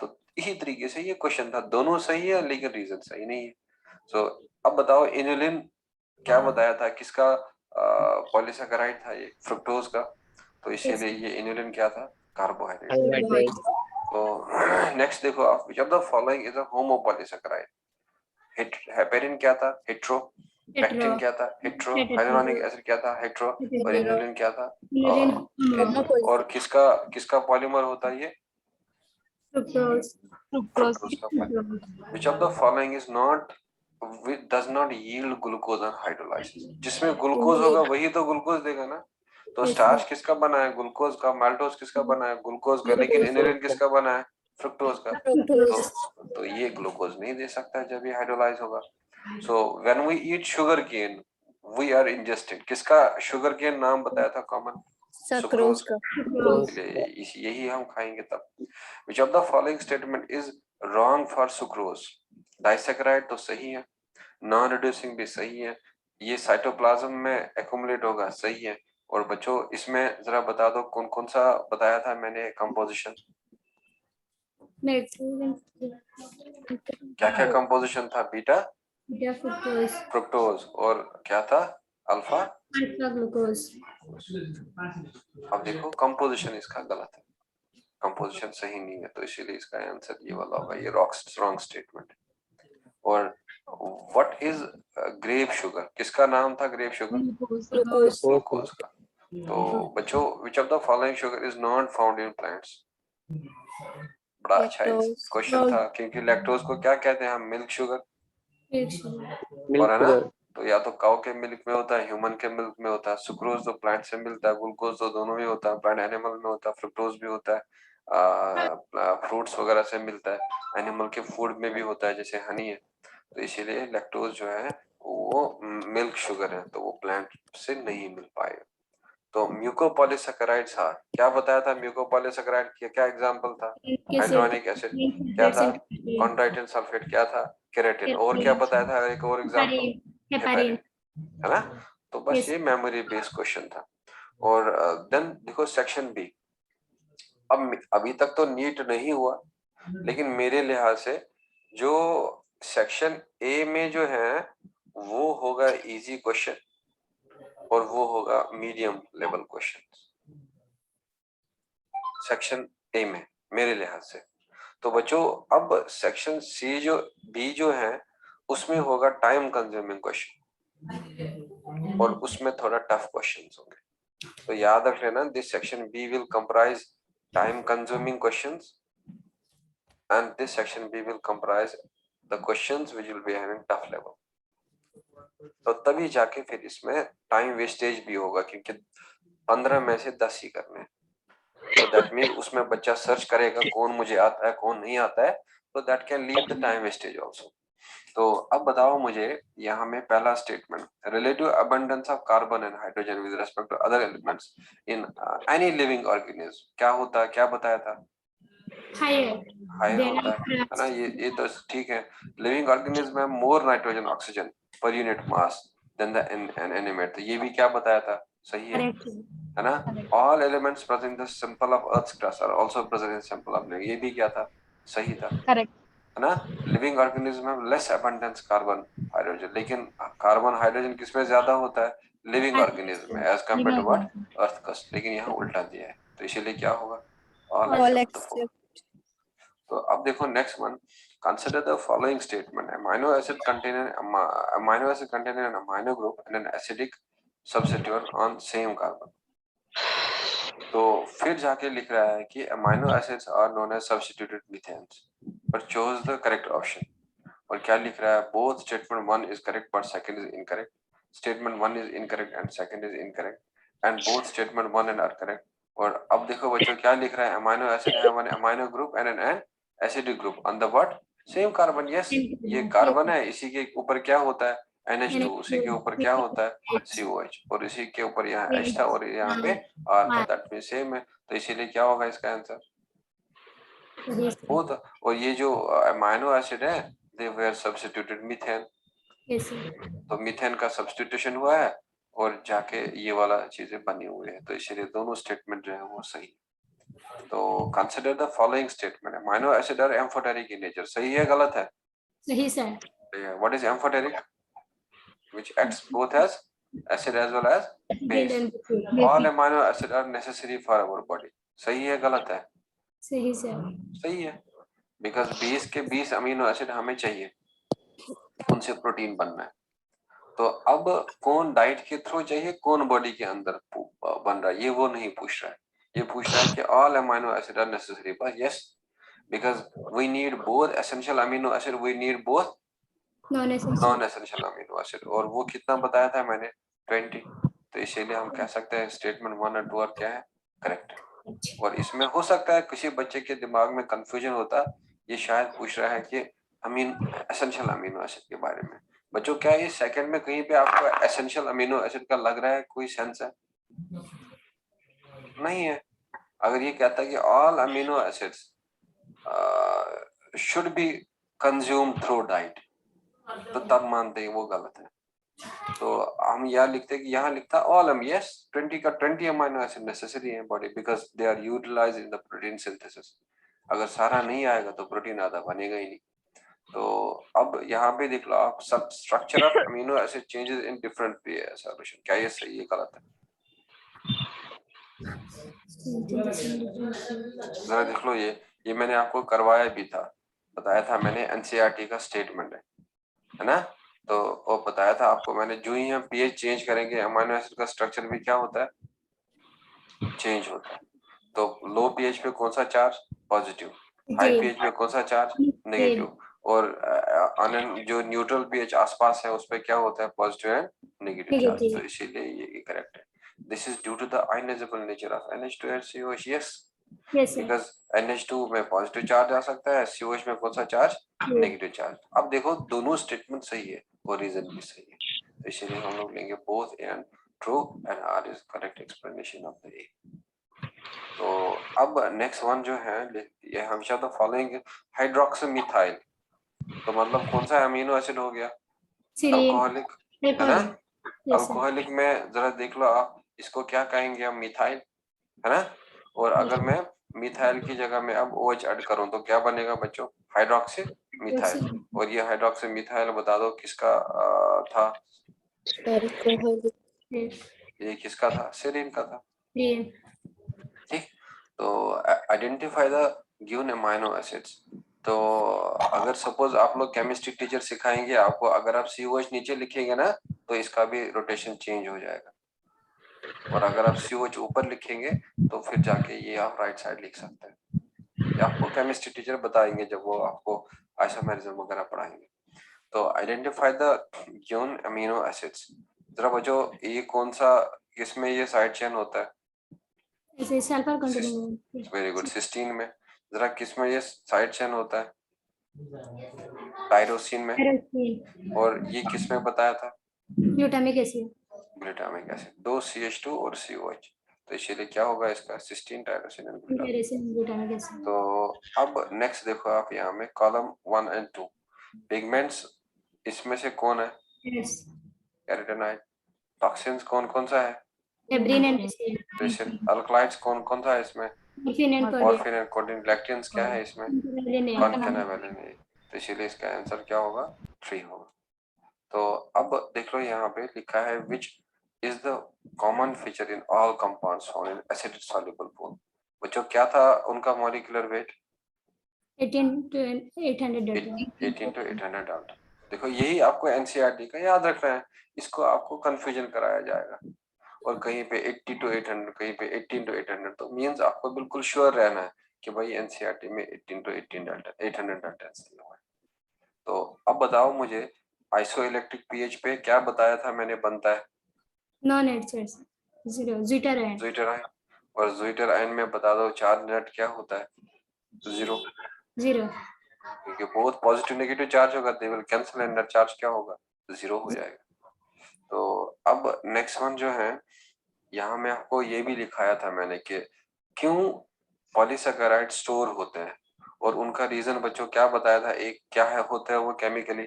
तो इसी तरीके से ये क्वेश्चन था, दोनों सही है लेकिन रीजन सही नहीं है। सो अब बताओ इनुलिन क्या बताया था, किसका पॉलीसैकेराइड था? ये फ्रुक्टोज का। तो इसीलिए ये इनुलिन क्या था? कार्बोहाइड्रेट। तो नेक्स्ट देखो आप, विच of the following is a homopolysaccharide? Heparin क्या था? हेट्रो। पेक्टिन क्या था? हेट्रो। हाइलुरोनिक एसिड क्या था? हेट्रो। और इनुलिन क्या था? और किसका पॉलीमर होता है ये? Fructose. फ्रुक्टोज का polymer. Which of the following is not does not yield glucose on hydrolysis? जिसमें ग्लूकोज होगा वही तो ग्लूकोज देगा ना। तो स्टार्च किसका बना है? ग्लूकोज का। माल्टोज किसका बना है? ग्लूकोज का। लेकिन इनुलिन किसका बना है? फ्रुक्टोज का। तो ये ग्लूकोज नहीं दे सकता जब ये हाइड्रोलाइज होगा। So when we eat sugar cane we are ingesting, किसका शुगर केन नाम बताया था कॉमन? सुक्रोज का। यही हम खाएंगे तब। विच of the following statement is wrong for sucrose? Disaccharide तो सही है, नॉन रिड्यूसिंग भी सही है, ये साइटोप्लाज्म में एक्युमुलेट होगा, सही है। और बच्चों इसमें जरा बता दो कौन कौन सा बताया था मैंने कंपोजिशन? क्या क्या कंपोजिशन था? बीटा फ्रुक्टोज और क्या था? Alpha glucose. अब देखो कंपोजिशन इसका गलत है, कंपोजिशन सही नहीं है, तो इसीलिए इसका आंसर ये वाला होगा, ये रॉन्ग स्टेटमेंट। और व्हाट इज ग्रेप शुगर? किसका नाम था ग्रेप शुगर? ग्लूकोज का। तो बच्चों विच of the following sugar is not found in plants? बड़ा अच्छा क्वेश्चन था, क्योंकि लैक्टोज को क्या कहते हैं हम? Milk sugar. और है ना, तो या तो काउ के मिल्क में होता है, ह्यूमन के मिल्क में होता है। सुक्रोज तो प्लांट से मिलता है, ग्लूकोज तो दोनों में होता है, प्लांट एनिमल में होता है, फ्रुक्टोज भी होता है फ्रूट्स वगैरह से मिलता है, एनिमल के फूड में भी होता है जैसे हनी है। तो इसीलिए लैक्टोज जो है वो मिल्क शुगर है, तो वो प्लांट से नहीं मिल पाएगा। तो म्यूकोपॉलीसैकेराइड्स, हाँ क्या बताया था? म्यूकोपॉलीसैकेराइड क्या एग्जांपल था? हाइड्रोनिक एसिड क्या था? कॉन्ड्राइटिन सल्फेट क्या था? केराटिन। और क्या बताया था? एक और एग्जांपल हेपारिन, है ना। तो बस ये मेमोरी बेस्ड क्वेश्चन था। और देन देखो सेक्शन बी। अब अभी तक तो नीट नहीं हुआ, लेकिन मेरे लिहाज से जो सेक्शन ए में जो है वो होगा इजी क्वेश्चन और वो होगा medium level question section A में मेरे लिहाज से। तो बच्चों अब सेक्शन सी जो बी जो है उसमें होगा टाइम कंज्यूमिंग क्वेश्चन और उसमें थोड़ा टफ क्वेश्चंस होंगे। तो याद रख लेना, this section B will comprise time consuming questions and this section B will comprise the questions which will be having tough level. तो तभी जाके फिर इसमें टाइम वेस्टेज भी होगा, क्योंकि 15 में से 10 ही करने हैं। तो दैट मीन उसमें बच्चा सर्च करेगा कौन मुझे आता है कौन नहीं आता है, तो that can lead the time wastage also. तो अब बताओ मुझे यहाँ में पहला statement, relative abundance of carbon and hydrogen with respect to other elements in any living organism, क्या होता है? क्या बताया था? हायर होता है ना। ये तो ठीक है। लिविंग ऑर्गेनिज्म में more nitrogen oxygen per unit mass than the animate, तो ये भी क्या बताया था? सही है ना। All elements present in the sample of earth crust are also present in sample of, ये भी क्या था? सही था, Correct. है ना। लिविंग ऑर्गेनिज्म में लेस अबंडेंस कार्बन हाइड्रोजन, लेकिन कार्बन हाइड्रोजन किसमें ज्यादा होता है? Living organism as compare to what earth crust, लेकिन यहाँ उल्टा दिया है तो इसीलिए क्या होगा all All except the four. तो अब देखो next one, consider the following statement: amino acid containing an amino group and an acidic substituent on same carbon। तो फिर जाके लिख रहा है कि amino acids are known as substituted methanes but chose the correct option। और क्या लिख रहा है, both statement 1 is correct but second is incorrect, statement 1 is incorrect and second is incorrect, and both statement 1 and are correct। और अब देखो बच्चों क्या लिख रहा है, amino acid have an amino group and an acidic group on the what same carbon. Yes, ये carbon है, इसी के ऊपर क्या होता है NH2, उसी के ऊपर क्या होता है COH, और इसी के ऊपर यहाँ H था और यहाँ पे R था, दैट मींस सेम है, तो इसीलिए क्या होगा इसका आंसर बोथ। और ये जो अमाइनो एसिड है दे वेर सब्स्टिट्यूटेड मीथेन, तो मीथेन का सब्स्टिट्यूशन हुआ है और जाके ये वाला चीजें बनी हुई है, तो इसीलिए दोनों स्टेटमेंट जो है वो सही। तो consider the following statement, amino acid are amphoteric in nature, सही है गलत है? सही sir. What is amphoteric? Which acts both as acid as well as base. All amino acid are necessary for our body, सही है गलत है? सही सर। सही है, बिकॉज 20 के 20 अमीनो एसिड हमें चाहिए, उनसे प्रोटीन बनना है। तो अब कौन डाइट के थ्रू चाहिए, कौन बॉडी के अंदर बन रहा है, ये वो नहीं पूछ रहा है, ये पूछ रहा है कि all amino acid are necessary, बस yes, because we need both essential amino acid, we need both non essential amino acid, और वो कितना बताया था मैंने 20, तो इसीलिए हम कह सकते हैं स्टेटमेंट 1 और 2 और क्या है करेक्ट। और इसमें हो सकता है किसी बच्चे के दिमाग में कंफ्यूजन होता, ये शायद पूछ रहा है कि एसेंशियल अमीनो एसिड के बारे में। बच्चों क्या ये सेकंड में कहीं पे आपको एसेंशियल अमीनो एसिड का लग रहा है, कोई सेंस है? नहीं है। अगर ये कहता है कि all amino acids should be consume through diet, तो तब मानते हैं वो गलत है। तो हम यहाँ लिखते हैं कि यहाँ लिखता ऑल यस 20 का 20 अमीनो एसिड नेसेसरी है body because they are utilized in the protein synthesis. अगर सारा नहीं आएगा तो प्रोटीन आधा बनेगा ही नहीं। तो अब यहाँ पे देख लो आप, सब structure of amino acid changes in different solution, क्या ये सही है गलत है? जरा देख लो, ये मैंने आपको करवाया भी था, बताया था मैंने, एनसीईआरटी का स्टेटमेंट है ना। तो वो बताया था आपको मैंने, जो ही हम पीएच चेंज करेंगे अमीनो एसिड का स्ट्रक्चर भी क्या होता है चेंज होता है। तो लो पीएच पे कौन सा चार्ज पॉजिटिव, हाई पीएच पे कौन सा चार्ज नेगेटिव, और जो न्यूट्रल पीएच आसपास है उस पे क्या होता है पॉजिटिव एंड नेगेटिव चार्ज, तो इसीलिए ये करेक्ट है। This is due to the ionizable nature of NH2COH। Yes, because NH2 में पॉजिटिव चार्ज आ सकता है, COH में कौन सा चार्ज नेगेटिव चार्ज। अब देखो दोनों स्टेटमेंट सही है और रीजन भी सही है, तो इसीलिए हम लोग लेंगे both and true and R is correct explanation of the A. तो अब नेक्स्ट वन जो है, ये हमेशा तो फॉलोइंग हाइड्रोक्सीमिथाइल, तो मतलब कौन सा अमीनो एसिड हो गया अल्कोहलिक, है ना। अल्कोहलिक में जरा देख लो आप, इसको क्या कहेंगे हम मिथाइल, है ना। और अगर मैं मिथाइल की जगह में अब OH ऐड करूं तो क्या बनेगा बच्चों, हाइड्रोक्सी मिथाइल। और ये हाइड्रोक्सी मिथाइल बता दो किसका था, ये किसका था, सेरीन का था, ठीक। तो identify the given amino acids. तो अगर सपोज आप लोग केमिस्ट्री टीचर सिखाएंगे आपको, अगर आप COH नीचे लिखेंगे ना तो इसका भी रोटेशन चेंज हो जाएगा, और अगर आप COH ऊपर लिखेंगे तो फिर जाके ये आप राइट साइड लिख सकते हैं। ये आपको केमिस्ट्री टीचर बताएंगे जब वो आपको आइसोमेरिज्म वगैरह पढ़ाएंगे। तो identify the given amino acids. जरा बच्चों ये कौन सा, किसमें ये साइड चेन होता है? वेरी गुड, सिस्टीन में। जरा किसमें ये साइड चेन होता है? टायरोसिन में। और ये किसमें बताया था? Glutamic acid. Glutamic acid, 2 CH2 और COH, तो इसीलिए क्या होगा इसका cysteine, tyrosine and glutamic acid. तो अब नेक्स्ट देखो आप यहाँ में कॉलम 1 एंड 2 पिगमेंट्स, इसमें से कौन है कैरोटीनॉइड। टॉक्सिन्स कौन कौन सा है, हेब्रिन एंड रिसिन। अल्कलाइड्स कौन कौन सा है इसमें, मॉर्फिन एंड कोडिन। लैक्टेन्स क्या है इसमें, कॉन्केनावेलिन है, तो इसीलिए इसका आंसर क्या होगा 3 होगा। तो अब देख लो यहाँ पे लिखा है विच is the common feature in all compounds found in acid soluble form. बच्चों क्या था उनका molecular weight? 18 to 800 Dalton. 18 to 800 Dalton. देखो यही आपको एनसीईआरटी का याद रखना है, इसको आपको कंफ्यूजन कराया जाएगा। और कहीं पे 80 to 800, कहीं पे 18 to 800, तो मींस आपको बिल्कुल श्योर रहना है कि भाई एनसीईआरटी में 18 to 800 डाल्टन दिया हुआ है। तो अब बताओ मुझे आइसोइलेक्ट्रिक पीएच पे क्या बताया था मैंने बनता है? Non acid. 0. Zwitter ion. ज़्विटर ion, और ज़्विटर आयन में बता दो चार्ज नेट क्या होता है? 0, 0. क्योंकि बहुत पॉजिटिव नेगेटिव चार्ज होगा, they will cancel and net charge क्या होगा? 0 हो जाएगा। तो अब नेक्स्ट वन जो है, यहाँ में आपको ये भी लिखाया था मैंने कि क्यों पॉलीसैकेराइड स्टोर होते हैं, और उनका रीजन बच्चों क्या बताया था? एक क्या है होता है वो केमिकली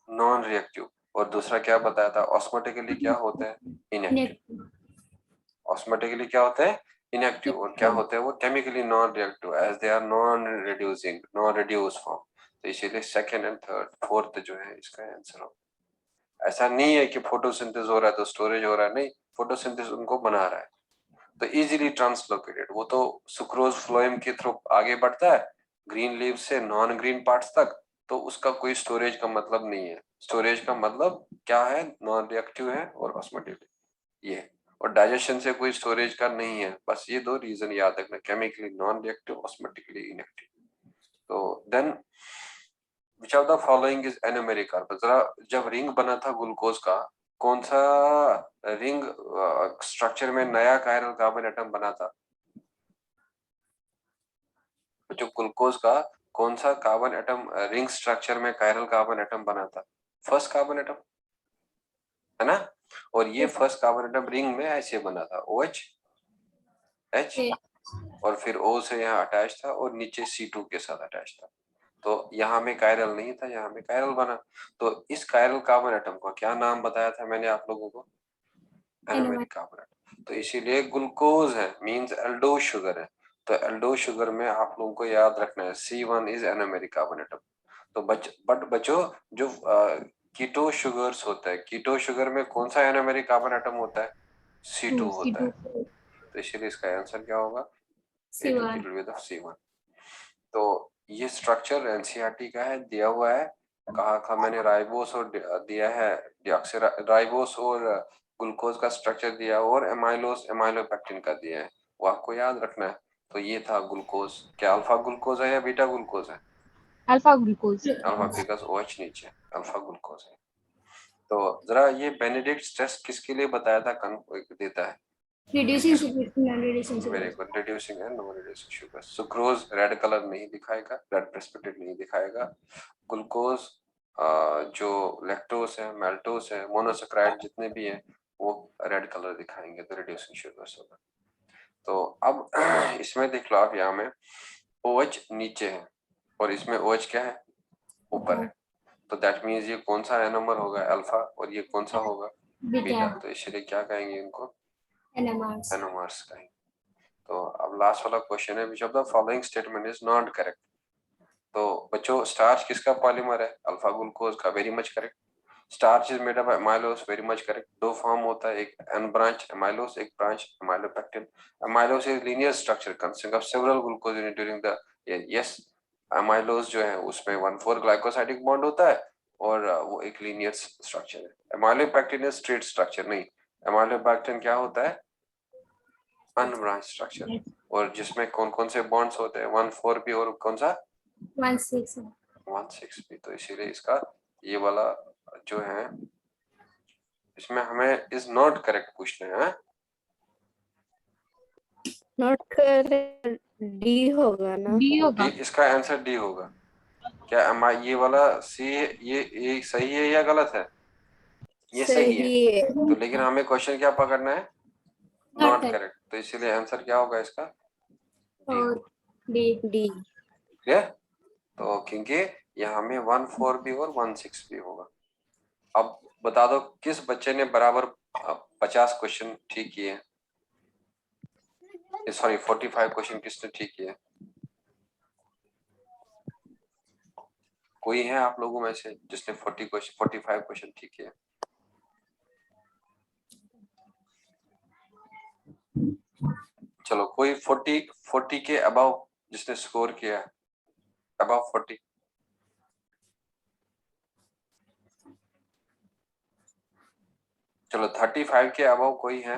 नॉन रिएक्टिव, और दूसरा क्या बताया था? ऑस्मोटिकली क्या होते हैं? इनएक्टिव। ऑस्मोटिकली क्या होते हैं? इनएक्टिव। और क्या होते हैं वो? Chemically non reactive, as they are non reducing, non reduce form. तो इसीलिए सेकंड एंड थर्ड फोर्थ जो है इसका आंसर होगा। ऐसा नहीं है कि फोटोसिंथेसिस हो रहा है तो स्टोरेज हो रहा है, नहीं, फोटोसिंथेसिस उनको बना रहा है। तो इजीली ट्रांसलोकेटेड, वो तो सुक्रोज फ्लोएम के थ्रू आगे बढ़ता है ग्रीन लीव से नॉन ग्रीन पार्ट्स तक, तो उसका कोई स्टोरेज का मतलब नहीं है। स्टोरेज का मतलब क्या है? नॉन रिएक्टिव है और ऑस्मोटिकली ये है। और डाइजेशन से कोई स्टोरेज का नहीं है। बस ये दो रीजन याद रखना, chemically non reactive, osmotically inactive. तो then which of the following is anomeric carbon? जरा जब रिंग बना था ग्लूकोज का, कौन सा रिंग स्ट्रक्चर में नया कायरल कार्बन एटम बना था? जो ग्लूकोज का कौन सा कार्बन एटम रिंग स्ट्रक्चर में कायरल कार्बन एटम बना था? फर्स्ट कार्बन एटम है ना। और ये फर्स्ट कार्बन एटम रिंग में ऐसे बना था, OH H, और फिर O से यहाँ अटैच था और नीचे C2 के साथ अटैच था। तो यहाँ में कायरल नहीं था, यहाँ में कायरल बना। तो इस कायरल कार्बन एटम का क्या नाम बताया था मैंने आप लोगों को? Anomeric carbon atom. तो इसीलिए ग्लूकोज है मींस एल्डोज शुगर है। तो एल्डोज शुगर में आप लोगों को याद रखना है C1 is anomeric carbon atom. तो बट बच्चों जो कीटो शुगर्स होता है, कीटो शुगर में कौन सा एनोमेरिक कार्बन एटम होता है? C2 होता है। तो इसलिए इसका आंसर क्या होगा? C1। तो ये स्ट्रक्चर एनसीईआरटी का है, दिया हुआ है। कहा था मैंने राइबोस और दिया है राइबोस और ग्लूकोज का स्ट्रक्चर दिया, और एमाइलोस एमाइलोपेक्टिन का दिया है, वो आपको याद रखना है। तो ये था ग्लूकोज। क्या अल्फा ग्लूकोज है या बीटा ग्लूकोज है? Alpha glucose. Alpha, because OH नीचे, अल्फा ग्लूकोज है। तो जरा ये बेनेडिक्ट टेस्ट किसके लिए बताया था? देता है Reducing sugar, non-reducing very sugar. Good, reducing and non reducing sugar. Sucrose red colour नहीं दिखाएगा, रेड प्रेसिपिटेट नहीं दिखाएगा। ग्लूकोज जो लैक्टोस है, मैल्टोस है, मोनोसैकेराइड जितने भी हैं वो रेड कलर दिखाएंगे, तो रिड्यूसिंग शुगर्स होगा। तो अब इसमें देख लो आप, यहाँ में OH नीचे है और इसमें OH क्या है? ऊपर है। तो दैट मीन्स ये कौन सा नंबर होगा? अल्फा, और ये कौन सा होगा? बीटा। तो इसलिए क्या कहेंगे इनको? NMRs. एनोमर्स कहेंगे। तो अब लास्ट वाला क्वेश्चन है, which of the following statement is not correct? तो बच्चों स्टार्च किसका पॉलीमर है? अल्फा ग्लूकोज का, very much correct. Starch is made up amylose, very much correct. दो फॉर्म होता है, एक एन ब्रांच एमाइलोस, एक branch amylopectin. Amylose is linear structure consisting of several glucose unit during the yes. Amylose जो है उसमें 1,4 glycosidic bond होता है और वो एक लीनियर स्ट्रक्चर है। एमाइलोपेक्टिन इज स्ट्रेट स्ट्रक्चर, नहीं, एमाइलोपेक्टिन क्या होता है? अनब्रांच स्ट्रक्चर, और जिसमें कौन कौन से बॉन्ड्स होते हैं? 1,4 भी और कौन सा? 1,6. 1,6 भी। तो इसीलिए इसका ये वाला जो है इसमें हमें इज नॉट करेक्ट पूछना है। नॉट करेक्ट, D होगा ना। डी होगा। इसका आंसर D होगा। क्या ये वाला सी, ये सही है या गलत है? ये सही है। सही है। तो लेकिन हमें क्वेश्चन क्या पकड़ना है? Not not correct. करेक्ट। तो इसीलिए आंसर क्या होगा इसका? D और होगा। D. D। क्लियर? तो क्योंकि यहाँ में 1,4 भी और 1,6 भी होगा। अब बता दो किस बच्चे ने बराबर 50 क्वेश्चन ठीक किए? सॉरी 45 क्वेश्चन किसने ठीक किए? कोई है आप लोगों में से जिसने 45 क्वेश्चन ठीक किए? चलो कोई 40 के अबव जिसने स्कोर किया है, अबव 40। चलो 35 के अबव कोई है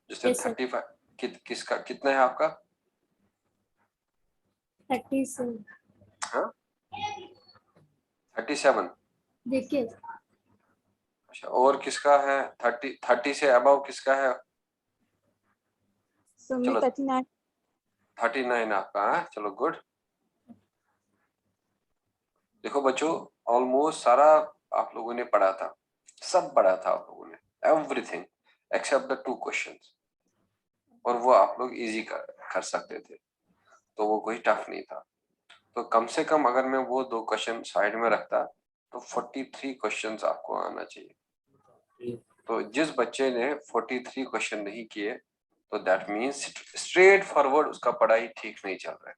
जिसने Yes, sir. 35 किसका कितना है आपका? 37. हाँ 37। देखिए अच्छा, और किसका है 30 से अबव किसका है? सुमित चलो 39. 39 आपका है, चलो गुड। देखो बच्चों, ऑलमोस्ट सारा आप लोगों ने पढ़ा था, सब पढ़ा था आप लोगों ने, एवरीथिंग एक्सेप्ट द 2 क्वेश्चंस, और वो आप लोग इजी कर सकते थे, तो वो कोई टफ नहीं था। तो कम से कम अगर मैं वो 2 क्वेश्चन साइड में रखता तो 43 क्वेश्चंस आपको आना चाहिए। तो जिस बच्चे ने 43 क्वेश्चन नहीं किए तो दैट मीन्स स्ट्रेट फॉरवर्ड उसका पढ़ाई ठीक नहीं चल रहा है,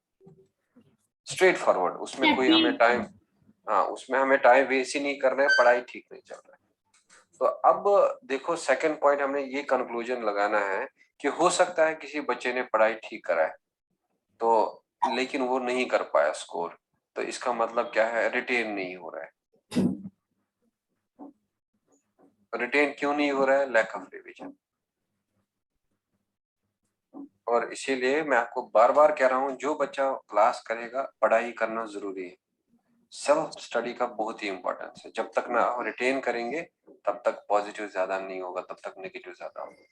स्ट्रेट फॉरवर्ड, उसमें कोई हमें टाइम, हाँ उसमें हमें टाइम वेस्ट ही नहीं करना है, पढ़ाई ठीक नहीं चल रहा है। तो अब देखो सेकंड पॉइंट हमने ये कंक्लूजन लगाना है कि हो सकता है किसी बच्चे ने पढ़ाई ठीक करा है तो लेकिन वो नहीं कर पाया स्कोर, तो इसका मतलब क्या है? रिटेन नहीं हो रहा है। रिटेन क्यों नहीं हो रहा है? Lack of revision. और इसीलिए मैं आपको बार बार कह रहा हूं, जो बच्चा क्लास करेगा पढ़ाई करना जरूरी है, सेल्फ स्टडी का बहुत ही इंपॉर्टेंस है। जब तक ना रिटेन करेंगे तब तक पॉजिटिव ज्यादा नहीं होगा, तब तक नेगेटिव ज्यादा होगा।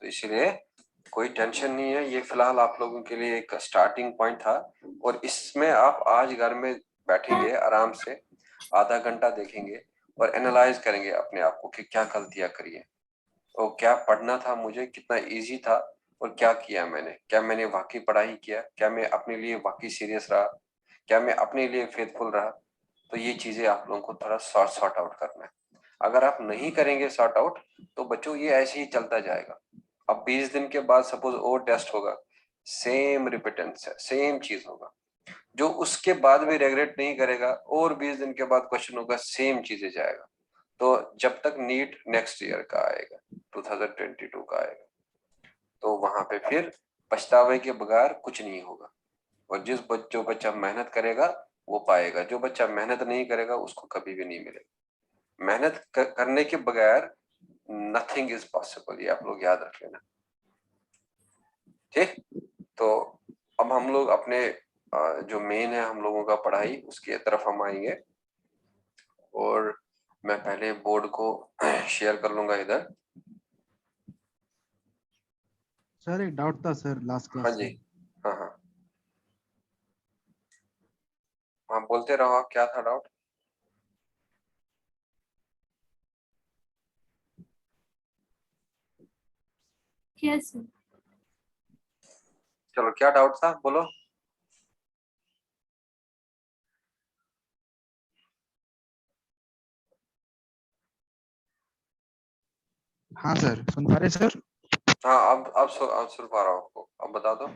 तो इसीलिए कोई टेंशन नहीं है, ये फिलहाल आप लोगों के लिए एक स्टार्टिंग पॉइंट था, और इसमें आप आज घर में बैठेंगे आराम से, आधा घंटा देखेंगे और एनालाइज करेंगे अपने आप को कि क्या गलतियां करी है, तो क्या पढ़ना था मुझे, कितना इजी था, और क्या किया मैंने, क्या मैंने वाकई पढ़ाई किया, क्या मैं अपने लिए वाकई सीरियस रहा, क्या मैं अपने लिए फेथफुल रहा। तो ये चीजें आप लोगों को थोड़ा सॉर्ट आउट करना है। अगर आप नहीं करेंगे सॉर्ट आउट तो बच्चों ये ऐसे ही चलता जाएगा। अब 20 दिन के बाद सपोज और टेस्ट होगा, सेम रिपीटेंस है, सेम चीज होगा, जो उसके बाद भी रेगरेट नहीं करेगा, और 20 दिन के बाद क्वेश्चन होगा, सेम चीजें जाएगा। तो जब तक नीट नेक्स्ट ईयर का आएगा, 2022 का आएगा, तो वहां पे फिर पछतावे के बगैर कुछ नहीं होगा। और जो बच्चा मेहनत करेगा वो पाएगा, जो बच्चा मेहनत नहीं करेगा उसको कभी भी नहीं मिलेगा। मेहनत करने के बगैर नथिंग इज पॉसिबल, ये आप लोग याद रख लेना, ठीक। तो अब हम लोग अपने जो मेन है हम लोगों का पढ़ाई, उसकी तरफ हम आएंगे, और मैं पहले बोर्ड को शेयर कर लूंगा इधर। सर एक डाउट था सर लास्ट हाँ क्लास जी, से। हाँ हाँ हाँ, बोलते रहो, आप क्या था डाउट? yes, sir. चलो क्या डाउट था, बोलो। हाँ सर सुन पा रहे सर। हाँ अब सुन पा रहा हूँ आपको, अब बता दो।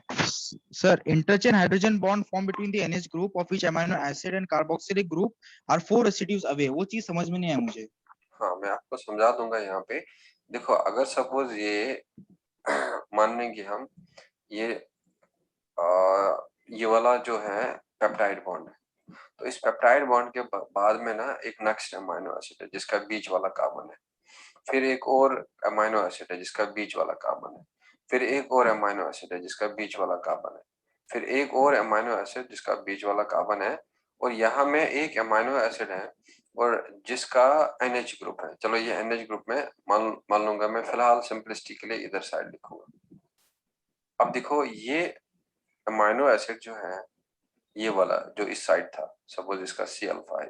Sir, interchain hydrogen bond formed between the NH group of each amino acid and carboxylic group are 4 residues away. वो चीज समझ में नहीं आया मुझे। हाँ मैं आपको समझा दूंगा यहाँ पे। देखो अगर सपोज ये मान लें कि हम ये ये वाला जो है पेप्टाइड बॉन्ड है, तो इस पेप्टाइड बॉन्ड के बाद में ना एक नेक्स्ट अमाइनो एसिड है जिसका बीच वाला कार्बन है, फिर एक और अमाइनो एसिड है जिसका बीच वाला कार्बन है, फिर एक और अमाइनो एसिड है जिसका बीच वाला कार्बन है, फिर एक और अमाइनो एसिड जिसका बीच वाला कार्बन है, और यहाँ में एक अमाइनो एसिड है और जिसका NH ग्रुप है। चलो ये NH ग्रुप में मान लूंगा मैं, फिलहाल सिंपलिसिटी के लिए इधर साइड लिखूंगा। अब देखो ये अमाइनो एसिड जो है, ये वाला जो इस साइड था, सपोज इसका C अल्फा है,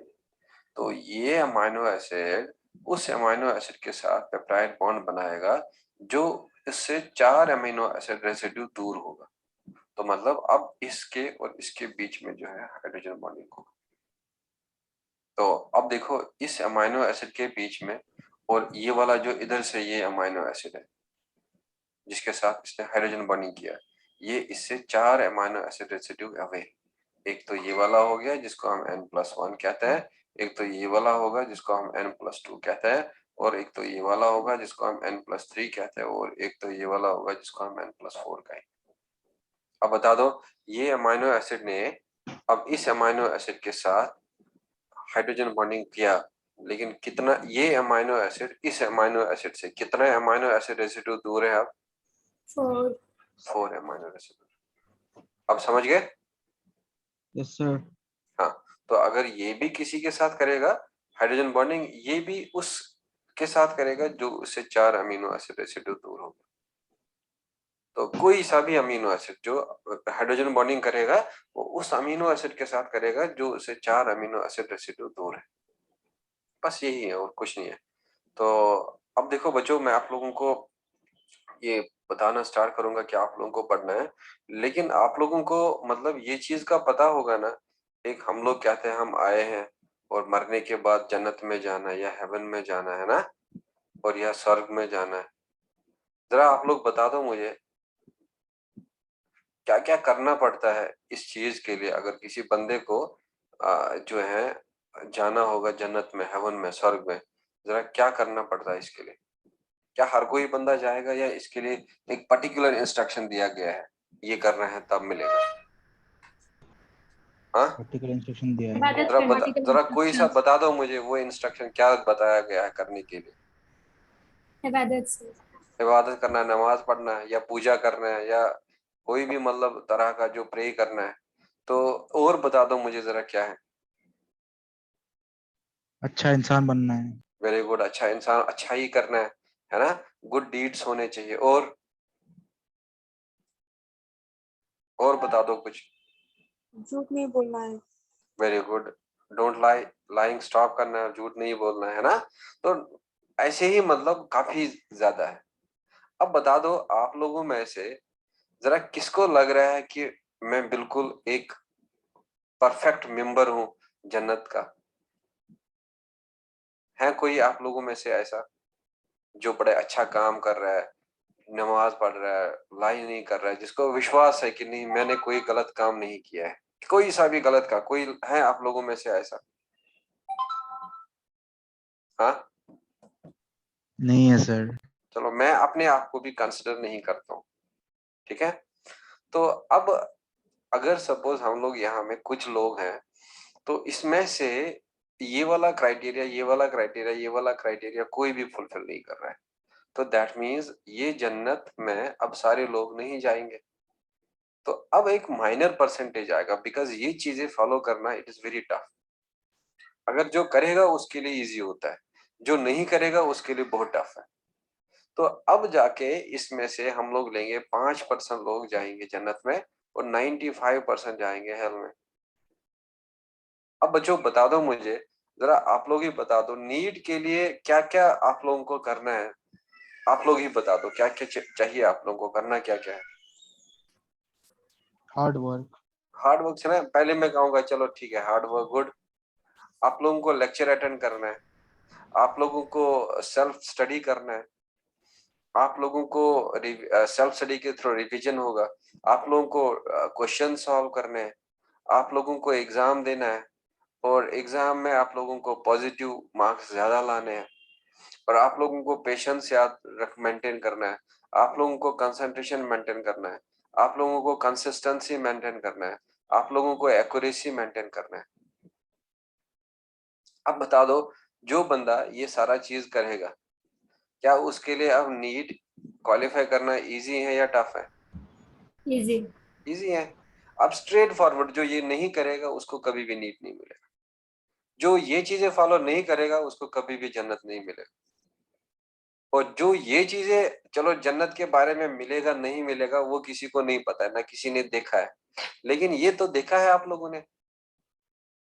तो ये अमाइनो एसिड उस अमाइनो एसिड के साथ पेप्टाइड बॉन्ड बनाएगा जो इससे 4 अमीनो एसिड रेसिड्यू दूर होगा। तो मतलब अब इसके और इसके बीच में जो है हाइड्रोजन बॉन्डिंग होगा। तो अब देखो इस अमाइनो एसिड के बीच में, और ये वाला जो इधर से ये अमाइनो एसिड है जिसके साथ इसने हाइड्रोजन बॉन्डिंग किया, ये इससे 4 अमाइनो एसिड रेसिड्यू अवे। एक तो ये वाला हो गया जिसको हम N+1 कहते हैं, एक तो ये वाला होगा जिसको हम N+2 कहते हैं, और एक तो ये वाला होगा जिसको हम N+3 कहते हैं, और एक तो ये वाला होगा जिसको हम N+4 कहेंगे। अब बता दो, ये अमाइनो एसिड ने अब इस अमाइनो एसिड के साथ हाइड्रोजन बॉन्डिंग किया, लेकिन कितना ये अमाइनो एसिड इस अमाइनो एसिड से कितना अमाइनो एसिड रेसिड्यू दूर है? अब 4 4 अमाइनो रेसिड्यू। अब समझ गए? Yes sir. हाँ, तो अगर ये भी किसी के साथ करेगा हाइड्रोजन बॉन्डिंग, ये भी उस के साथ करेगा जो उससे 4 अमीनो एसिड रेसिड्यू दूर होगा। तो कोई सा भी अमीनो एसिड जो हाइड्रोजन बॉन्डिंग करेगा वो उस अमीनो एसिड के साथ करेगा जो उससे 4 अमीनो एसिड रेसिड्यू दूर है। बस यही है और कुछ नहीं है। तो अब देखो बच्चों, मैं आप लोगों को ये बताना स्टार्ट करूंगा कि आप लोगों को पढ़ना है, लेकिन आप लोगों को मतलब ये चीज का पता होगा ना, एक हम लोग कहते हैं हम आए हैं और मरने के बाद जन्नत में जाना या हेवन में जाना है ना, और या स्वर्ग में जाना है। जरा आप लोग बता दो मुझे क्या क्या करना पड़ता है इस चीज के लिए। अगर किसी बंदे को जो है जाना होगा जन्नत में, हेवन में, स्वर्ग में, जरा क्या करना पड़ता है इसके लिए? क्या हर कोई बंदा जाएगा या इसके लिए एक पर्टिकुलर इंस्ट्रक्शन दिया गया है, ये करना है तब मिलेगा? हाँ, पर्टिकुलर इंस्ट्रक्शन दिया है। इबादत करने के जरा लिए कोई सा बता दो मुझे वो इंस्ट्रक्शन क्या बताया गया है करने के लिए। इबादत से इबादत करना है, नमाज पढ़ना है, या पूजा करना है, या कोई भी मतलब तरह का जो प्रे करना है। तो और बता दो मुझे जरा क्या है। अच्छा इंसान बनना है। वेरी गुड, अच्छा इंसान, अच्छा ही करना है ना? गुड डीड्स होने चाहिए। और बता दो कुछ। झूठ नहीं बोलना है। Very good, don't lie, lying stop करना है, झूठ नहीं बोलना है ना? तो ऐसे ही मतलब काफी ज्यादा है। अब बता दो आप लोगों में से जरा किसको लग रहा है कि मैं बिल्कुल एक परफेक्ट मेंबर हूं जन्नत का? है कोई आप लोगों में से ऐसा जो बड़े अच्छा काम कर रहा है, नमाज पढ़ रहा है, लाई नहीं कर रहा है, जिसको विश्वास है कि नहीं मैंने कोई गलत काम नहीं किया है, कोई सा भी गलत का? कोई है आप लोगों में से ऐसा? हाँ, नहीं है सर। चलो मैं अपने आप को भी कंसिडर नहीं करता हूँ, ठीक है? तो अब अगर सपोज हम लोग यहाँ में कुछ लोग हैं, तो इसमें से ये वाला क्राइटेरिया, ये वाला क्राइटेरिया, ये वाला क्राइटेरिया कोई भी फुलफिल नहीं कर रहा है, तो दैट मीन्स ये जन्नत में अब सारे लोग नहीं जाएंगे। तो अब एक माइनर परसेंटेज आएगा, बिकॉज ये चीजें फॉलो करना इट इज वेरी टफ। अगर जो करेगा उसके लिए इजी होता है, जो नहीं करेगा उसके लिए बहुत टफ है। तो अब जाके इसमें से हम लोग लेंगे 5% लोग जाएंगे जन्नत में और 95% जाएंगे हेल में। अब बच्चों बता दो मुझे, जरा आप लोग ही बता दो, नीट के लिए क्या क्या आप लोगों को करना है? आप लोग ही बता दो क्या क्या चाहिए आप लोगों को करना, क्या क्या है? Hard work. हार्ड वर्क से ना, पहले मैं कहूंगा चलो ठीक है, हार्ड वर्क गुड। आप लोगों को लेक्चर अटेंड करना है, आप लोगों को सेल्फ स्टडी करना है, आप लोगों को सेल्फ स्टडी के थ्रू रिवीजन होगा, आप लोगों को क्वेश्चन सॉल्व करने हैं, आप लोगों को एग्जाम देना है, और एग्जाम में आप लोगों को पॉजिटिव मार्क्स ज्यादा लाने हैं, और आप लोगों को पेशेंस याद रख मेंटेन करना है, आप लोगों को कंसंट्रेशन मेंटेन करना है, आप लोगों को कंसिस्टेंसी मेंटेन करना है, आप लोगों को एक्यूरेसी मेंटेन करना है। अब बता दो, जो बंदा ये सारा चीज करेगा, क्या उसके लिए अब नीट क्वालिफाई करना इजी है या टफ है? इजी इजी है। अब स्ट्रेट फॉरवर्ड, जो ये नहीं करेगा उसको कभी भी नीट नहीं मिलेगा, जो ये चीजें फॉलो नहीं करेगा उसको कभी भी जन्नत नहीं मिलेगा। और जो ये चीजें, चलो जन्नत के बारे में मिलेगा नहीं मिलेगा वो किसी को नहीं पता है, ना किसी ने देखा है, लेकिन ये तो देखा है आप लोगों ने।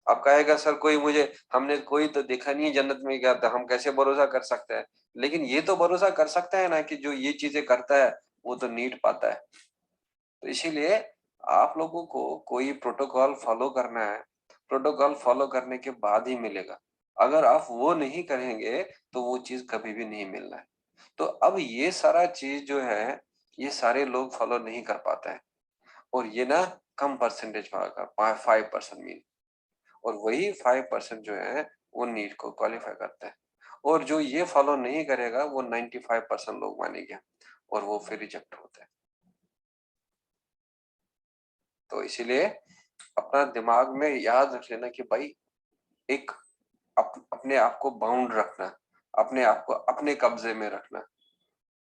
आप कहेगा सर कोई मुझे, हमने कोई तो देखा नहीं जन्नत में गया था, हम कैसे भरोसा कर सकते हैं? लेकिन ये तो भरोसा कर सकता है ना कि जो ये चीजें करता है वो तो नीट पाता है। तो इसीलिए आप लोगों को कोई प्रोटोकॉल फॉलो करना है, प्रोटोकॉल फॉलो करने के बाद ही मिलेगा। अगर आप वो नहीं करेंगे तो वो चीज कभी भी नहीं मिलना है। तो अब ये सारा चीज जो है ये सारे लोग फॉलो नहीं कर पाते हैं, और ये ना कम परसेंटेज का 5% मीन, और वही 5% जो है वो नीट को क्वालिफाई करते हैं। और जो ये फॉलो नहीं करेगा वो 95% लोग मानेंगे और वो फिर रिजेक्ट होता है। तो इसीलिए अपना दिमाग में याद रख लेना कि भाई एक अपने आप को बाउंड रखना, अपने आप को अपने कब्जे में रखना।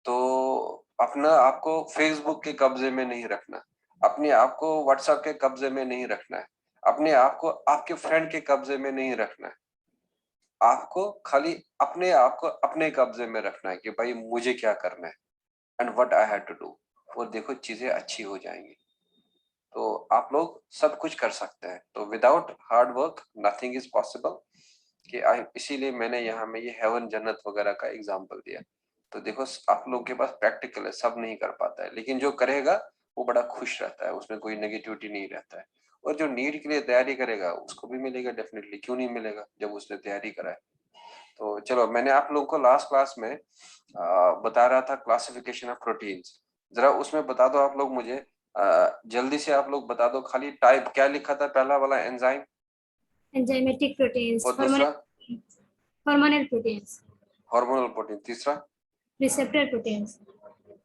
तो अपना आपको फेसबुक के कब्जे में नहीं रखना, अपने आप को व्हाट्सएप के कब्जे में नहीं रखना है, अपने आप को आपके फ्रेंड के कब्जे में नहीं रखना है। आपको खाली अपने आप को अपने कब्जे में रखना है कि भाई मुझे क्या करना है and what I have to do, और देखो चीजें अच्छी हो जाएंगी। तो आप लोग सब कुछ कर सकते हैं। तो without hard work nothing is possible कि इसीलिए मैंने यहाँ में ये हेवन जन्नत वगैरह का एग्जांपल दिया। तो देखो आप लोगों के पास प्रैक्टिकल है, सब नहीं कर पाता है, लेकिन जो करेगा वो बड़ा खुश रहता है, उसमें कोई नेगेटिविटी नहीं रहता है। और जो नीट के लिए तैयारी करेगा उसको भी मिलेगा डेफिनेटली, क्यों नहीं मिलेगा जब उसने तैयारी करा है। तो चलो, मैंने आप लोगों को लास्ट क्लास में बता रहा था क्लासिफिकेशन ऑफ प्रोटीन्स, जरा उसमें बता दो आप लोग मुझे, जल्दी से आप लोग बता दो खाली टाइप क्या लिखा था पहला वाला, एंजाइम, enzymatic proteins, और दूसरा hormonal proteins, हार्मोनल प्रोटीन, तीसरा receptor proteins,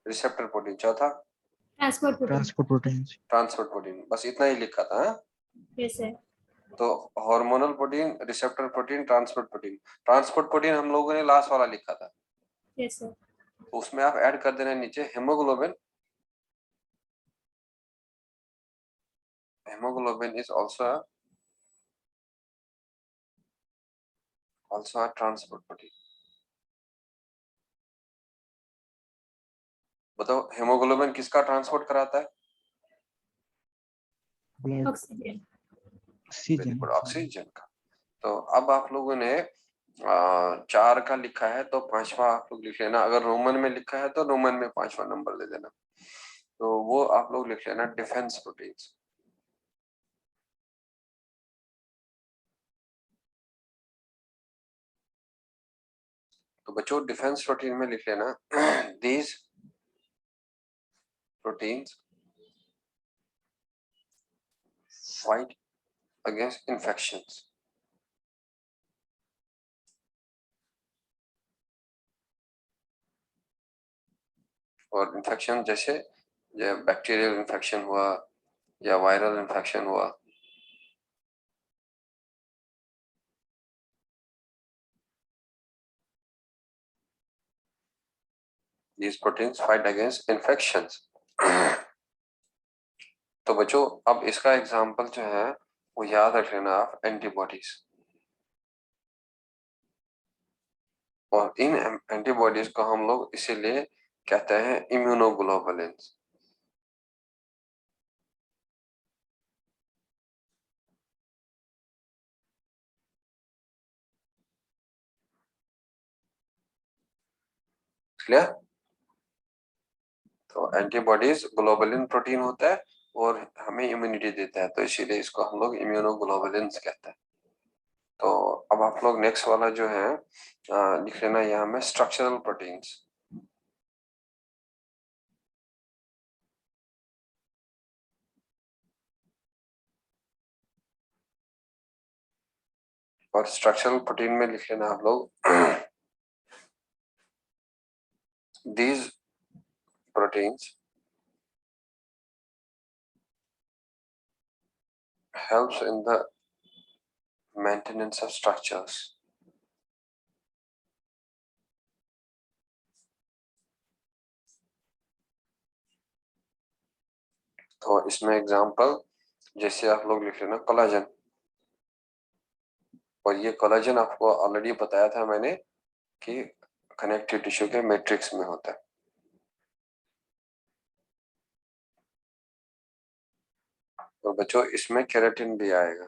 रिसेप्टर प्रोटीन, चौथा transport proteins. Transport proteins. Transport protein. बस इतना ही लिखा था, हाँ? Yes, sir. तो hormonal protein, receptor protein, transport protein. Transport protein हम लोगों ने लास्ट वाला लिखा था, Yes, sir. तो उसमें आप ऐड कर देना नीचे haemoglobin. Haemoglobin is also a transport protein। बताओ हेमोग्लोबिन किसका ट्रांसपोर्ट कराता है? Blood Oxygen. Very oxygen. Good, oxygen का। तो अब आप लोगों ने 4 का लिखा है तो 5वां आप लोग लिख लेना, अगर रोमन में लिखा है तो रोमन में 5वां नंबर दे देना। तो वो आप लोग लिख लेना डिफेंस प्रोटीन्स। तो बच्चों डिफेंस प्रोटीन में लिख लेना these proteins fight against infections. और इन्फेक्शन जैसे बैक्टीरियल इन्फेक्शन हुआ या वायरल इन्फेक्शन हुआ, these proteins fight against infections। तो बच्चों अब इसका एग्जांपल जो है वो याद रख लेना आप, एंटीबॉडीज। और इन एंटीबॉडीज को हम लोग इसीलिए कहते हैं इम्यूनोग्लोबुलिन्स। क्लियर? तो एंटीबॉडीज ग्लोबुलिन प्रोटीन होता है और हमें इम्यूनिटी देता है, तो इसीलिए इसको हम लोग इम्यूनोग्लोबुलिन्स कहते हैं। तो अब आप लोग नेक्स्ट वाला जो है लिख लेना यहाँ में स्ट्रक्चरल प्रोटीन्स। और स्ट्रक्चरल प्रोटीन में लिख लेना आप लोग these proteins helps in the maintenance of structures। तो इसमें एग्जांपल जैसे आप लोग लिख लेना कोलाजन, और ये कोलाजन आपको ऑलरेडी बताया था मैंने कि कनेक्टिव टिश्यू के मैट्रिक्स में होता है। और बच्चों इसमें केराटिन भी आएगा।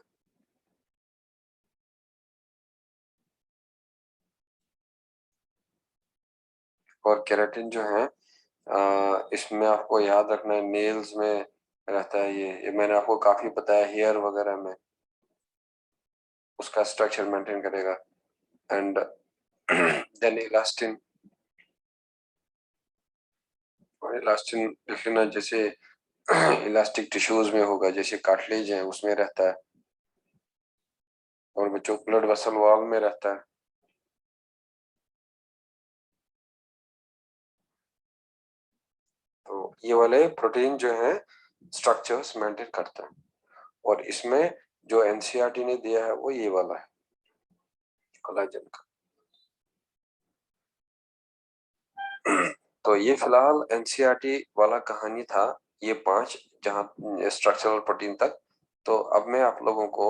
और केराटिन जो है इसमें आपको याद रखना है नेल्स में रहता है, ये मैंने आपको काफी बताया, हेयर वगैरह में उसका स्ट्रक्चर मेंटेन करेगा। एंड देन इलास्टिन, और इलास्टिन लिख लेना जैसे इलास्टिक टिश्यूज में होगा, जैसे कार्टिलेज है उसमें रहता है। और बच्चों ब्लड वेसल वॉल में रहता है। ये वाले प्रोटीन जो है स्ट्रक्चर्स मेंटेन करता है, और इसमें जो एनसीईआरटी ने दिया है वो ये वाला है, कोलेजन का। तो ये फिलहाल एनसीईआरटी वाला कहानी था, ये 5 जहां स्ट्रक्चरल प्रोटीन तक। तो अब मैं आप लोगों को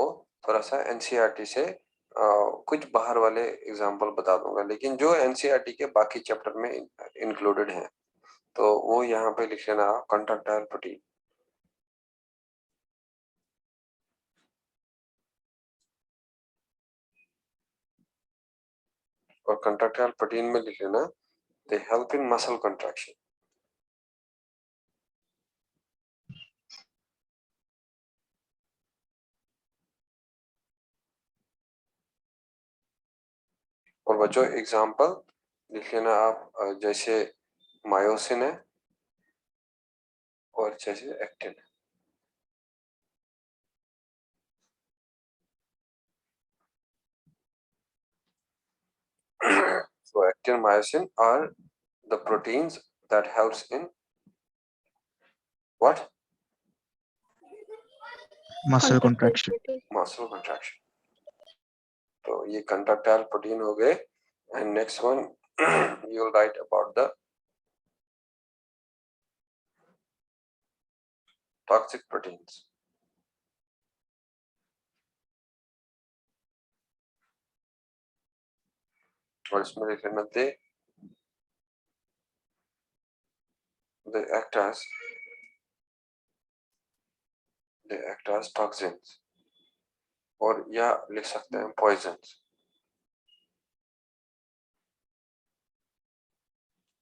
थोड़ा सा एनसीईआरटी से कुछ बाहर वाले एग्जांपल बता दूंगा, लेकिन जो एनसीईआरटी के बाकी चैप्टर में इंक्लूडेड हैं, तो वो यहाँ पे लिख लेना, कंट्रैक्टाइल प्रोटीन। और कंट्रैक्टाइल प्रोटीन में लिख लेना, they help in muscle contraction. और बच्चों एग्जांपल लिख लेना आप, जैसे मायोसिन है और जैसे एक्टिन है। So actin, myosin are the proteins that helps in what? Muscle contraction. Muscle contraction. तो ये कंट्रैक्टाइल प्रोटीन हो गए। And next one you will write about the toxic proteins. और इसमें लिख लेना they act as toxins, और या लिख सकते हैं poisons।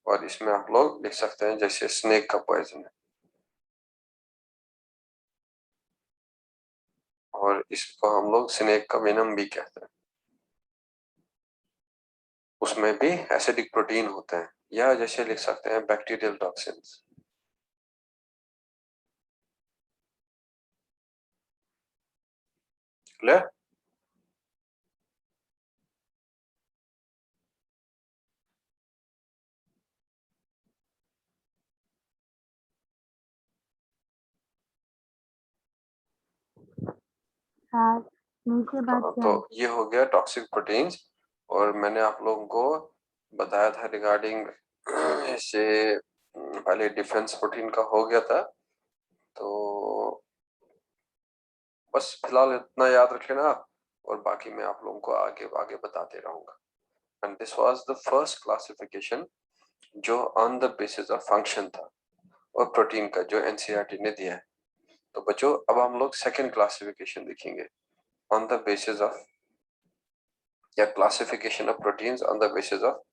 और इसमें आप लोग लिख सकते हैं जैसे स्नेक का पॉइजन है, और इसको हम लोग स्नेक का वेनम भी कहते हैं। उसमें भी एसिडिक प्रोटीन होते हैं, या जैसे लिख सकते हैं बैक्टीरियल टॉक्सिन्स। क्लियर? हाँ, नीचे बात क्या तो है? ये हो गया टॉक्सिक प्रोटीन्स। और मैंने आप लोगों को बताया था रिगार्डिंग इससे पहले डिफेंस प्रोटीन का हो गया था। तो बस फिलहाल इतना याद रख लेना, और बाकी मैं आप लोगों को आगे आगे बताते रहूंगा। And this was the first classification जो on the basis of function था, और प्रोटीन का जो एनसीईआरटी ने दिया है। तो बच्चों अब हम लोग सेकंड क्लासिफिकेशन देखेंगे, ऑन द बेसिस ऑफ, या classification of proteins on the basis of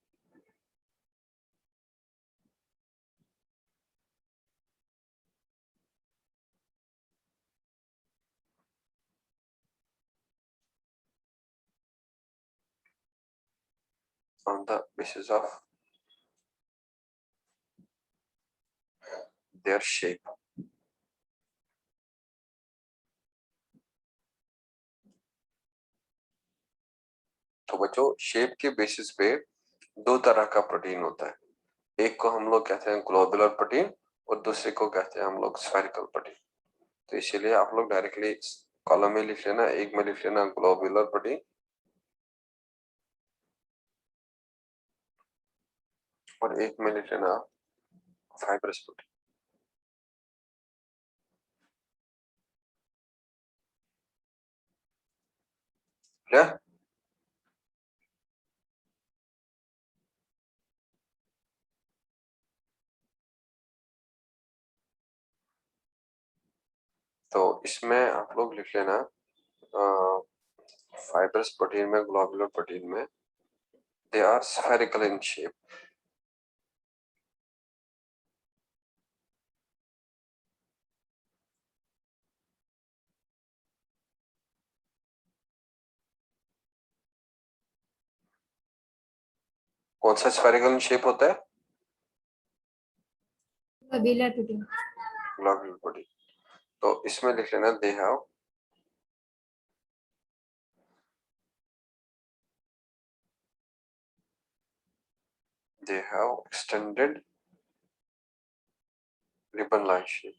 on the basis of their shape। तो बच्चों शेप के बेसिस पे दो तरह का प्रोटीन होता है, एक को हम लोग कहते हैं ग्लोबुलर प्रोटीन, और दूसरे को कहते हैं हम लोग स्फेरिकल प्रोटीन। तो इसीलिए आप लोग डायरेक्टली कॉलम में लिख लेना, एक में लिख लेना ग्लोबुलर प्रोटीन, और एक में लिख लेना फाइब्रस प्रोटीन। क्लियर? तो इसमें आप लोग लिख लेना फाइब्रस प्रोटीन में, ग्लोबुलर प्रोटीन में, they are spherical in shape. कौन सा स्फेरिकल इन शेप होता है? Globular protein. Globular protein. तो इसमें लिख लेना they have extended ribbon line shape.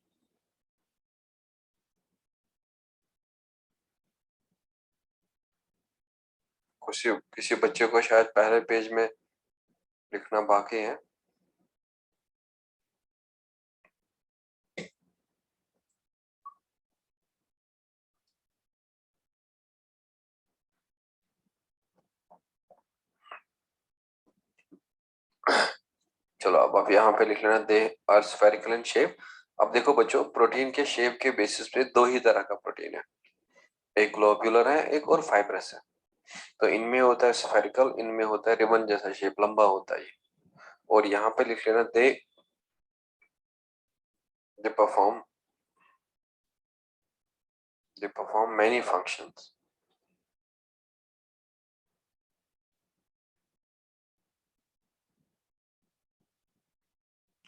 किसी बच्चे को शायद पहले पेज में लिखना बाकी है। चलो अब यहाँ पे लिख लेना they are spherical in shape. अब देखो बच्चों, प्रोटीन के शेप के बेसिस पे दो ही तरह का प्रोटीन है, एक ग्लोब्यूलर है, एक और फाइब्रस है। तो इनमें होता है स्फेरिकल, इनमें होता है रिबन जैसा शेप, लंबा होता है ये। और यहाँ पे लिख लेना दे परफॉर्म मेनी फंक्शंस।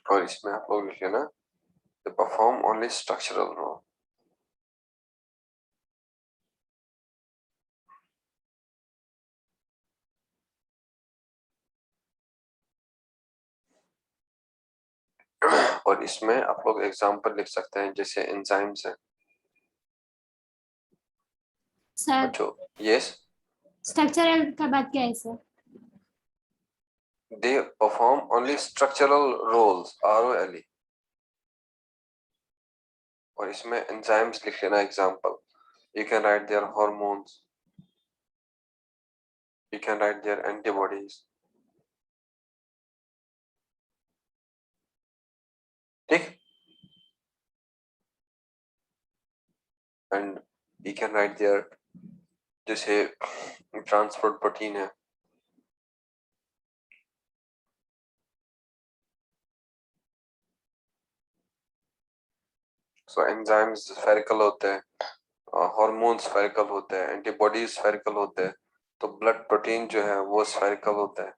और इसमें आप लोग लिख लेना they perform only structural role. और इसमें आप लोग एग्जांपल लिख सकते हैं, जैसे एंजाइम्स है सर बच्चों। यस, स्ट्रक्चरल का बात क्या है sir? they perform only structural roles, ROLE। और इसमें enzymes लिख लेना example. You can write their hormones, you can write their antibodies। ठीक, and you can write their, जैसे ट्रांसपोर्ट प्रोटीन है, सो एंजाइम्स स्फेरिकल होते हैं, हार्मोन स्फेरिकल होते हैं, एंटीबॉडीज स्फेरिकल होते हैं, तो ब्लड प्रोटीन जो है वो स्फेरिकल होता है।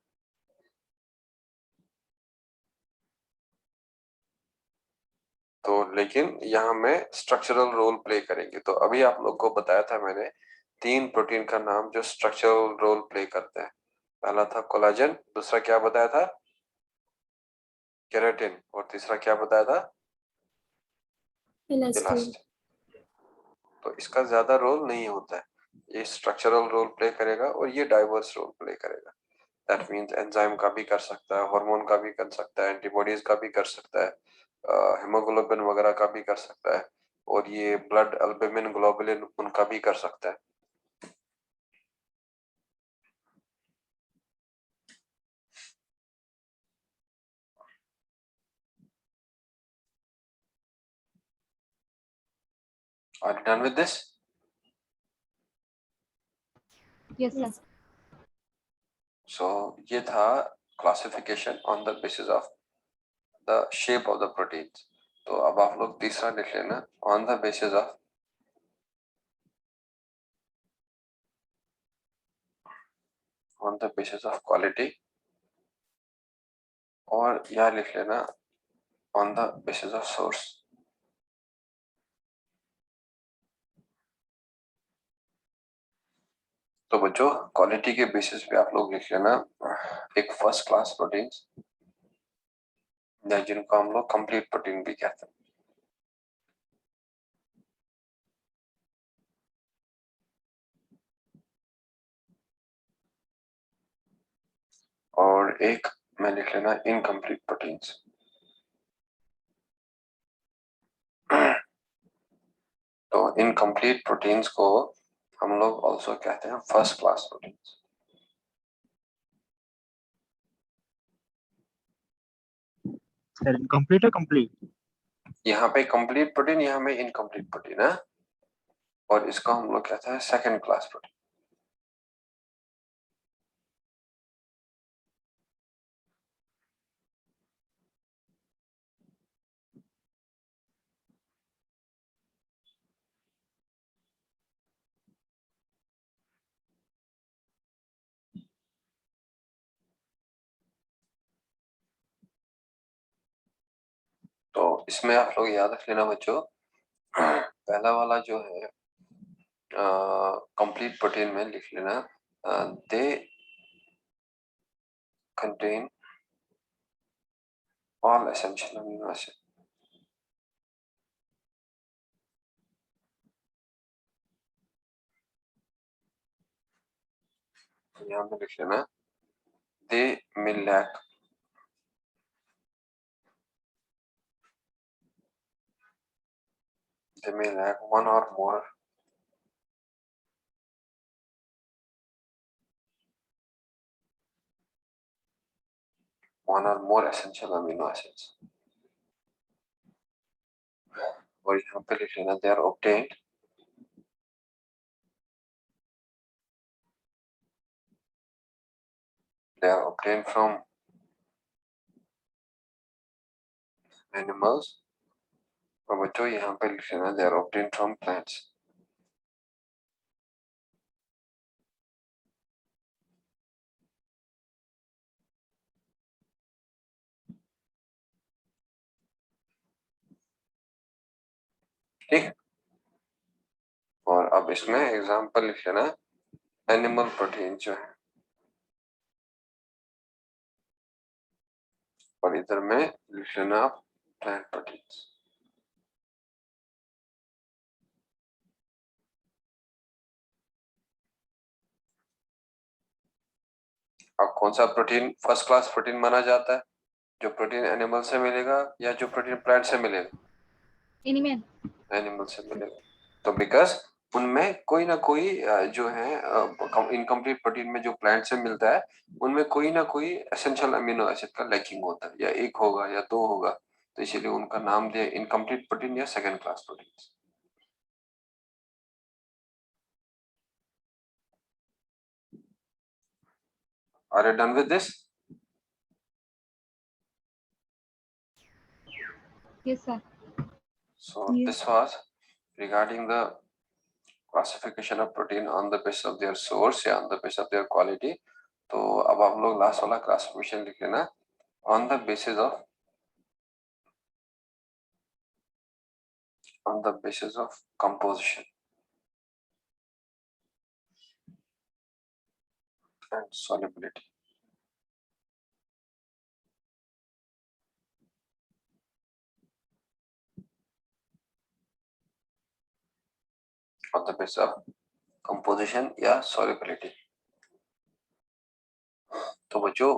तो लेकिन यहाँ में स्ट्रक्चरल रोल प्ले करेंगे। तो अभी आप लोग को बताया था मैंने 3 प्रोटीन का नाम जो स्ट्रक्चरल रोल प्ले करते हैं। पहला था कोलाजन, दूसरा क्या बताया था, केराटिन, और तीसरा क्या बताया था, इलास्टिन। इलास्टिन। तो इसका ज्यादा रोल नहीं होता है, ये स्ट्रक्चरल रोल प्ले करेगा और ये डाइवर्स रोल प्ले करेगा। दैट मींस एंजाइम का भी कर सकता है, हार्मोन का भी कर सकता है, एंटीबॉडीज का भी कर सकता है, हेमोग्लोबिन वगैरह का भी कर सकता है, और ये ब्लड अल्बुमिन ग्लोबुलिन उनका भी कर सकता है। Are you done with this? Yes, sir. So ये था classification on the basis of the shape of the proteins. तो अब आप लोग तीसरा लिख लेना on the basis of quality, और यह लिख लेना on the basis of source. तो बच्चों, क्वालिटी के बेसिस पे आप लोग लिख लेना एक फर्स्ट क्लास प्रोटीन्स, जिनको हम लोग कंप्लीट प्रोटीन भी कहते हैं। और एक मैं लिख लेना इनकम्प्लीट प्रोटीन्स। तो इनकम्प्लीट प्रोटीन्स को हम लोग ऑल्सो कहते हैं first class proteins. Sir incomplete है कंप्लीट? यहाँ पे कंप्लीट प्रोटीन, यहाँ में इनकम्प्लीट प्रोटीन है, और इसको हम लोग कहते हैं सेकंड क्लास प्रोटीन। तो इसमें आप लोग याद रख लेना बच्चों, पहला वाला जो है कंप्लीट प्रोटीन में लिख लेना they contain all essential amino acid. यहाँ पे लिख लेना दे may lack one or more essential amino acids। और यहाँ पे लिख लेना they are obtained from animals। और बच्चों यहाँ पे लिख लेना they are obtained from plants। ठीक। और अब इसमें एग्जांपल लिख लेना एनिमल प्रोटीन जो है, और इधर में लिख लेना प्लांट प्रोटीन्स। अब कौन सा प्रोटीन फर्स्ट क्लास प्रोटीन माना जाता है? जो प्रोटीन एनिमल से मिलेगा या जो प्रोटीन प्लांट से मिलेगा? एनिमल। एनिमल से मिलेगा। तो बिकॉज उनमें कोई ना कोई जो है इनकम्प्लीट प्रोटीन में जो प्लांट से मिलता है उनमें कोई ना कोई एसेंशियल अमीनो एसिड का लैकिंग होता है, या एक होगा या दो होगा, तो इसीलिए उनका नाम दिया इनकम्प्लीट प्रोटीन या second class protein. Are you done with this? Yes, sir. So this was regarding the classification of protein on the basis of their source या on the basis of their quality। तो अब आप लोग last वाला classification लिख लेना on the basis of composition and solubility। on the basis of composition या solubility। तो बच्चों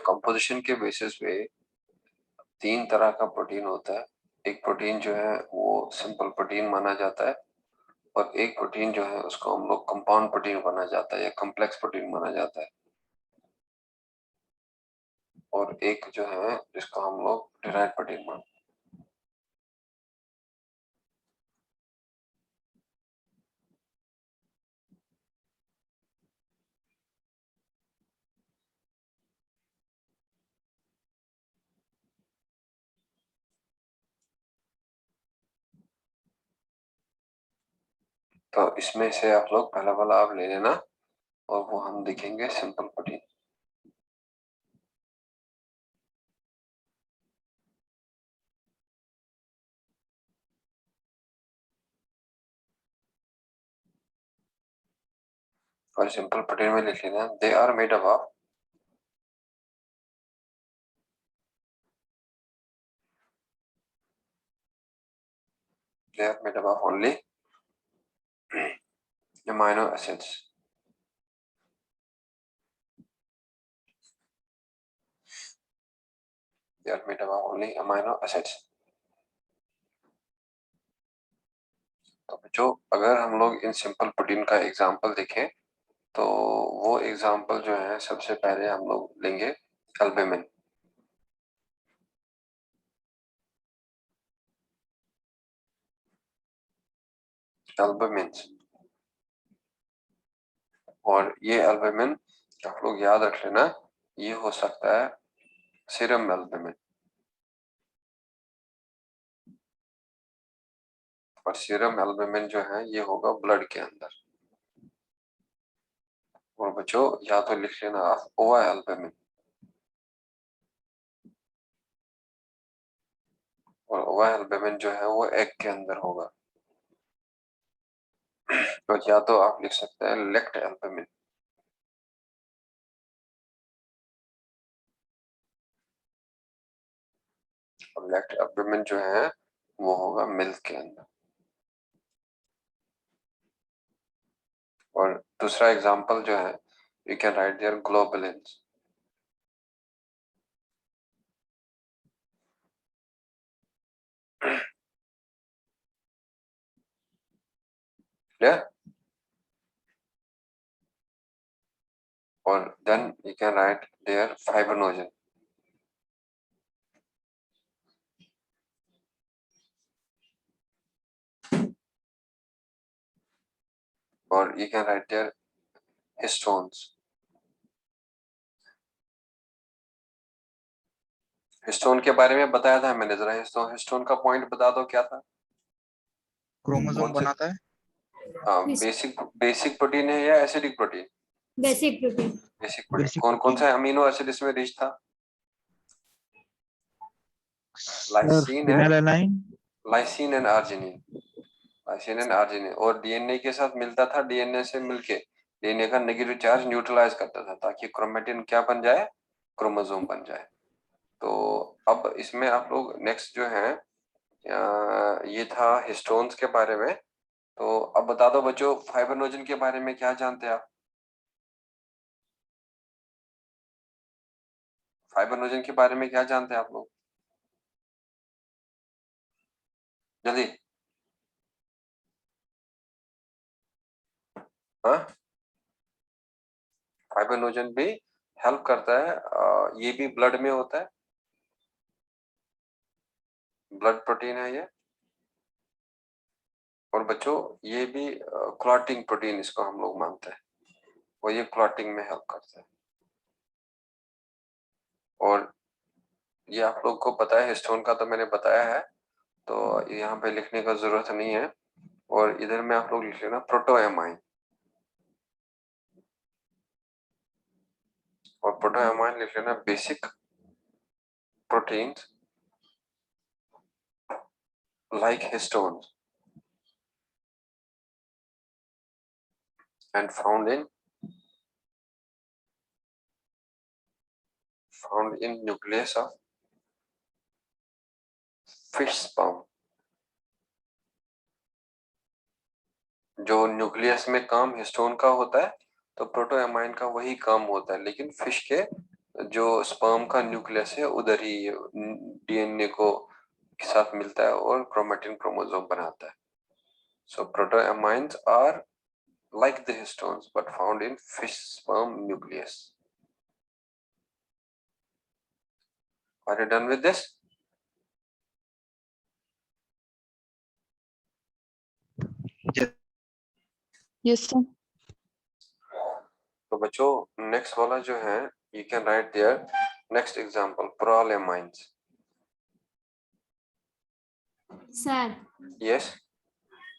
कंपोजिशन के बेसिस पे तीन तरह का प्रोटीन होता है। एक प्रोटीन जो है वो सिंपल प्रोटीन माना जाता है, और एक प्रोटीन जो है उसको हम लोग कंपाउंड प्रोटीन माना जाता है या कॉम्प्लेक्स प्रोटीन माना जाता है, और एक जो है जिसको हम लोग डिराइव्ड प्रोटीन मानते हैं। तो इसमें से आप लोग पहला वाला आप ले लेना, और वो हम देखेंगे सिंपल प्रोटीन। और सिंपल प्रोटीन में लिख लेना they are made up of only amino acids। they are made up of only amino acids। तो बच्चों अगर हम लोग इन सिंपल प्रोटीन का एग्जांपल देखें तो वो एग्जांपल जो है सबसे पहले हम लोग लेंगे एल्बुमिन। एल्बुमिन, और ये एल्बुमिन आप लोग याद रख लेना, ये हो सकता है सीरम एल्बुमिन, और सीरम एल्बुमिन जो है ये होगा ब्लड के अंदर। और बच्चों या तो लिख लेना आप ओवा एल्बुमिन, और ओवा एल्बुमिन जो है वो एग के अंदर होगा। तो या तो आप लिख सकते हैं लेक्ट एल्बुमिन, और लेक्ट एल्बुमिन जो है वो होगा मिल्क के अंदर। और दूसरा एग्जांपल जो है You can write there globulins. Yeah. Or then you can write there fibrinogen. Or you can write there histones. Histone के बारे में बताया था मैंने, जरा हिस्टोन का पॉइंट बता दो क्या था। क्रोमोसोम कौन से? बनाता है। हाँ, बेसिक प्रोटीन है या acidic protein? Basic protein. Basic protein. Basic कौन कौन protein. सा अमीनो एसिड इसमें रिच था? लाइसिन है, Phenylalanine. Lysine and arginine, lysine and arginine. और डीएनए के साथ मिलता था, डीएनए से मिलके डीएनए का नेगेटिव चार्ज न्यूट्रलाइज करता था ताकि क्रोमेटिन क्या बन जाए, क्रोमोसोम बन जाए। तो अब इसमें आप लोग नेक्स्ट जो है ये था हिस्टोन्स के बारे में। तो अब बता दो बच्चों, फाइब्रिनोजन के बारे में क्या जानते हैं आप? फाइब्रिनोजन के बारे में क्या जानते हैं आप लोग? जल्दी। हाँ, फाइब्रिनोजन भी हेल्प करता है, ये भी ब्लड में होता है, ब्लड प्रोटीन है ये। और बच्चों ये भी क्लॉटिंग प्रोटीन इसको हम लोग मानते हैं, और ये क्लॉटिंग में हेल्प करता है। और ये आप लोग को पता है, हिस्टोन का तो मैंने बताया है, तो यहाँ पे लिखने का जरूरत नहीं है। और इधर में आप लोग लिख लेना प्रोटोएमाइन, और प्रोटोएमाइन लिख लेना basic proteins like histones and found in nucleus of fish sperm। जो न्यूक्लियस में काम हिस्टोन का होता है, तो प्रोटोएमाइन का वही काम होता है, लेकिन फिश के जो स्पर्म का न्यूक्लियस है उधर ही डीएनए को के साथ मिलता है और क्रोमेटिन क्रोमोसोम बनाता है। सो प्रोटोएमाइन्स are like the histones but found in fish sperm nucleus। Are you done with this? Yes, sir. तो बच्चों नेक्स्ट वाला जो है, you can write there next example prolamines। Sir yes,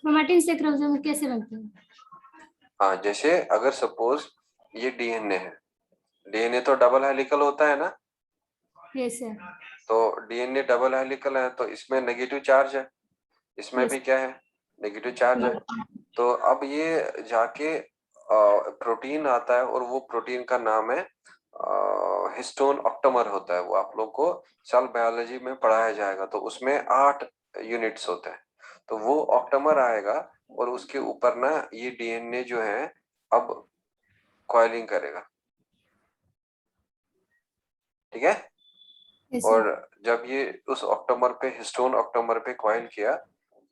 chromatin से क्रोमोसोम कैसे बनते हैं? हाँ, जैसे अगर सपोज ये डीएनए है, डीएनए तो डबल हेलिकल होता है ना, यस सर। तो डीएनए डबल हेलिकल है तो इसमें नेगेटिव चार्ज है, इसमें भी क्या है, नेगेटिव चार्ज है। तो अब ये जाके प्रोटीन आता है और वो प्रोटीन का नाम है हिस्टोन ऑक्टोमर होता है। वो आप लोग को सेल बायोलॉजी में पढ़ाया जाएगा, तो उसमें 8 यूनिट्स होते हैं। तो वो ऑक्टोमर आएगा और उसके ऊपर ना ये डीएनए जो है अब कॉइलिंग करेगा, ठीक है। यस और सर। जब ये उस ऑक्टोमर पे, हिस्टोन ऑक्टोमर पे कॉइल किया,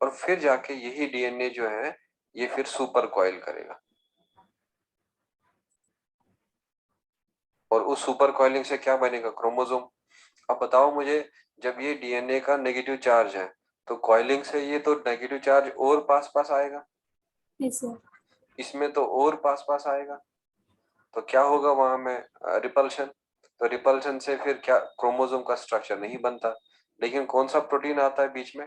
और फिर जाके यही डीएनए जो है ये फिर सुपर कॉइल करेगा, और उस सुपर कॉइलिंग से क्या बनेगा, क्रोमोसोम। अब बताओ मुझे, जब ये डीएनए का नेगेटिव चार्ज है तो कॉइलिंग से ये तो नेगेटिव चार्ज और पास पास आएगा, यस सर। इसमें तो और पास पास आएगा, तो क्या होगा वहां में, रिपल्शन। तो रिपल्शन से फिर क्या, क्रोमोसोम का स्ट्रक्चर नहीं बनता। लेकिन कौन सा प्रोटीन आता है बीच में,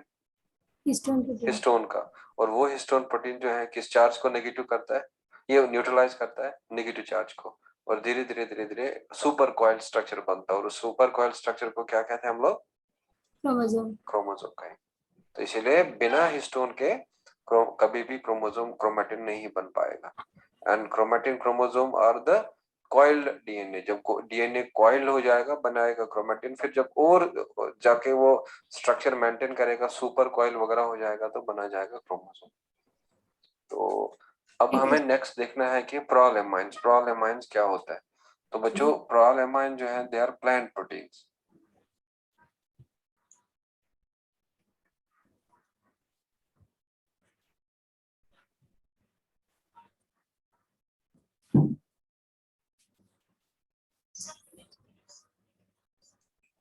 हिस्टोन प्रोटीन। हिस्टोन का। और वो हिस्टोन प्रोटीन जो है किस चार्ज को नेगेटिव करता है, ये न्यूट्रलाइज करता है नेगेटिव चार्ज को, और धीरे धीरे धीरे धीरे सुपर कॉइल स्ट्रक्चर बनता है। और उस सुपर कॉइल स्ट्रक्चर को क्या कहते हैं हम लोग, क्रोमोसोम। क्रोमोसोम का। तो इसीलिए बिना हिस्टोन के कभी भी क्रोमोसोम क्रोमेटिन नहीं बन पाएगा। And chromatin chromosome are the coiled DNA. जब डीएनए कॉइल्ड हो जाएगा बनाएगा क्रोमेटिन, फिर जब और जाके वो स्ट्रक्चर मेंटेन करेगा, सुपर कॉइल वगैरह हो जाएगा तो बना जाएगा क्रोमोसोम। तो अब हमें नेक्स्ट देखना है कि प्रोलेमाइंस क्या होता है। तो बच्चों प्रोलेमाइन जो है they are plant proteins.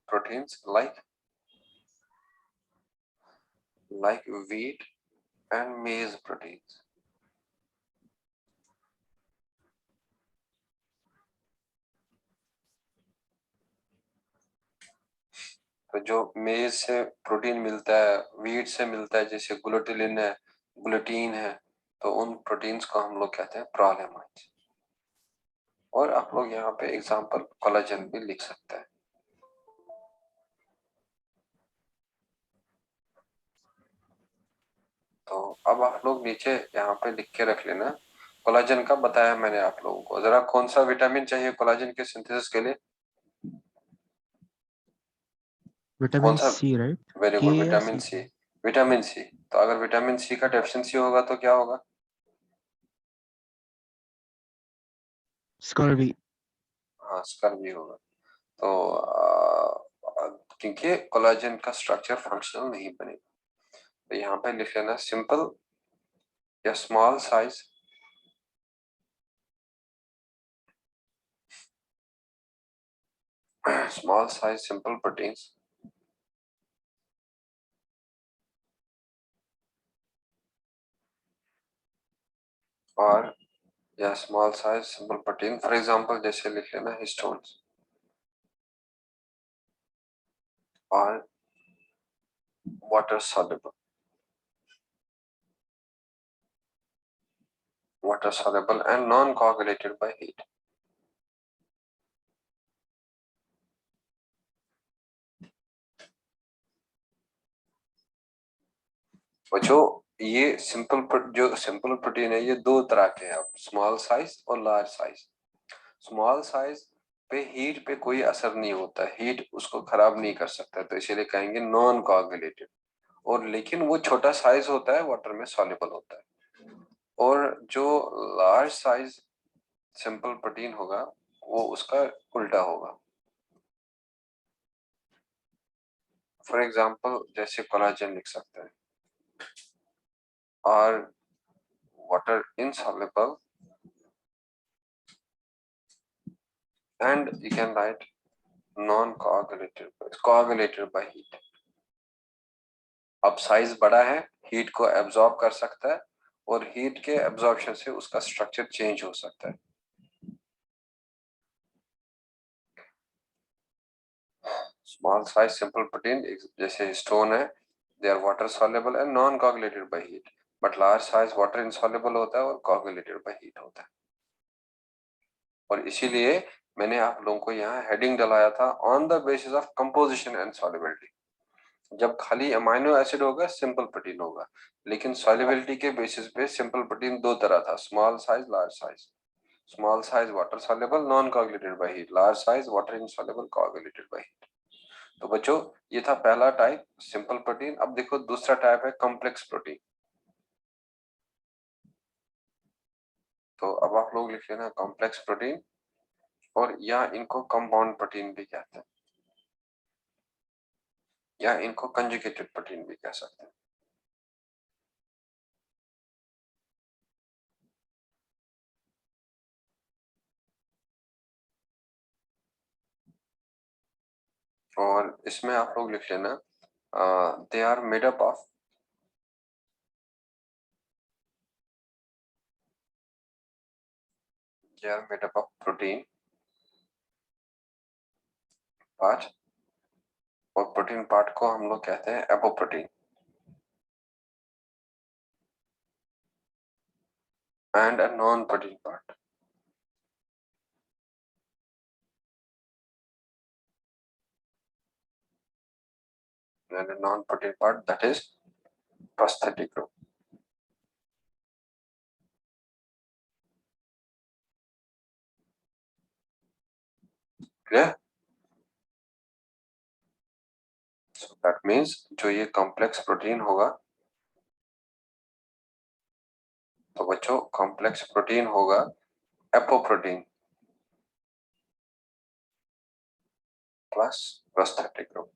Proteins like wheat and maize proteins. तो जो मेज से प्रोटीन मिलता है, व्हीट से मिलता है, जैसे ग्लूटिलिन है, ग्लूटीन है, तो उन प्रोटीन्स को हम लोग कहते हैं प्रोलेमाइन्स। और आप लोग यहाँ पे एग्जांपल कोलाजन भी लिख सकते हैं। तो अब आप लोग नीचे यहाँ पे लिख के रख लेना। कोलाजन का बताया मैंने आप लोगों को। जरा कौन सा विटामिन चाहिए कोलाजन के सिंथेसिस के लिए? विटामिन सा? सी, राइट? वेरी के गुड, या विटामिन सी। विटामिन सी, तो अगर विटामिन सी का डेफिशिएंसी होगा तो क्या होगा? स्कर्वी। हाँ, स्कर्वी होगा। तो क्योंकि कोलाजन का स्ट्रक्चर फंक्शनल नहीं बनेगा। तो यहाँ पे लिख लेना सिंपल या स्मॉल साइज सिंपल प्रोटीन्स और या small size simple protein, for example जैसे लिख लेना हिस्टोन्स और water soluble and non coagulated by heat। बच्चों ये जो सिंपल प्रोटीन है ये दो तरह के हैं, स्मॉल साइज और लार्ज साइज। स्मॉल साइज पे हीट पे कोई असर नहीं होता, हीट उसको खराब नहीं कर सकता, तो इसीलिए कहेंगे नॉन कोआगुलेटेड। और लेकिन वो छोटा साइज होता है, वाटर में सॉल्युबल होता है। और जो लार्ज साइज सिंपल प्रोटीन होगा वो उसका उल्टा होगा। फॉर एग्जांपल जैसे कोलाजन लिख सकते हैं और water insoluble and you can write coagulated by heat। अब साइज बड़ा है, हीट को एब्जॉर्ब कर सकता है और हीट के एब्जॉर्प्शन से उसका स्ट्रक्चर चेंज हो सकता है। स्मॉल साइज सिंपल प्रोटीन जैसे स्टोन है, they are water soluble and non coagulated by heat, but large size water insoluble होता है और कोagulated बाय हीट होता है। और इसीलिए मैंने आप लोगों को यहाँ हेडिंग डलाया था on the basis of composition and solubility. जब खाली अमाइनो एसिड होगा सिंपल प्रोटीन होगा, लेकिन सॉल्युबिलिटी के बेसिस पे सिंपल प्रोटीन दो तरह था, small size large size. Small size water soluble non coagulated by heat, large size water insoluble coagulated by heat. तो बच्चों ये था पहला टाइप सिंपल प्रोटीन। अब देखो दूसरा टाइप है कॉम्प्लेक्स प्रोटीन। तो अब आप लोग लिख लेना कॉम्प्लेक्स प्रोटीन, और या इनको कंपाउंड प्रोटीन भी कहते हैं, या इनको कंजुगेटेड प्रोटीन भी कह सकते हैं। और इसमें आप लोग लिख लेना they are made up of protein part, और प्रोटीन पार्ट को हम लोग कहते हैं apoprotein, and a non protein part, and a non-protein part that is prosthetic group। Clear? So that means जो ये कॉम्प्लेक्स प्रोटीन होगा तो बच्चों कॉम्प्लेक्स प्रोटीन होगा एपोप्रोटीन प्लस प्रोस्थेटिक ग्रुप।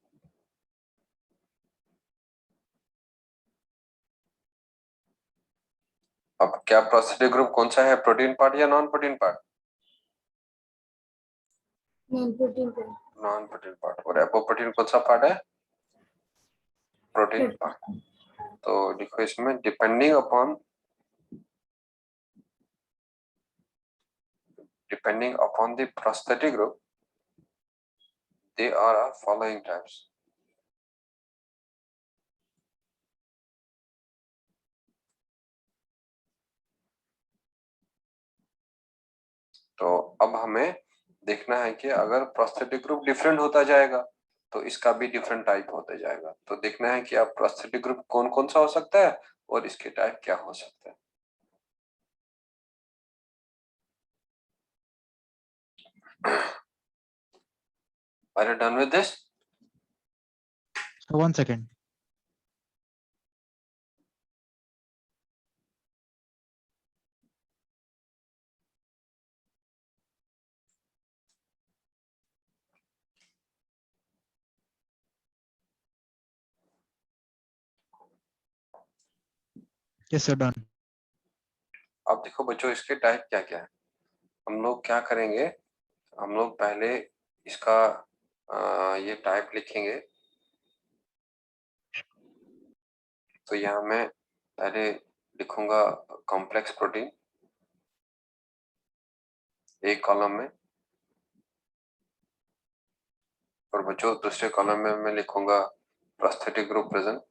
अब क्या प्रोस्थेटिक ग्रुप कौन सा है, प्रोटीन पार्ट या non protein part? Non protein का नॉन प्रोटीन पार्ट। और एपोप्रोटीन कौन सा पार्ट है, प्रोटीन पार्ट। तो लिखो इसमें depending upon the prosthetic group they are following types। तो अब हमें देखना है कि अगर प्रोस्थेटिक ग्रुप डिफरेंट होता जाएगा तो इसका भी डिफरेंट टाइप होता जाएगा। तो देखना है कि अब प्रोस्थेटिक ग्रुप कौन कौन सा हो सकता है और इसके टाइप क्या हो सकता है। Are you done with this? So 1 second. Yes sir, done. अब देखो बच्चों इसके टाइप क्या क्या है। हम लोग क्या करेंगे, हम लोग पहले इसका ये टाइप लिखेंगे। तो यहाँ मैं पहले लिखूंगा कॉम्प्लेक्स प्रोटीन एक कॉलम में, और बच्चों दूसरे कॉलम में मैं लिखूंगा प्रोस्थेटिक ग्रुप प्रेजेंट।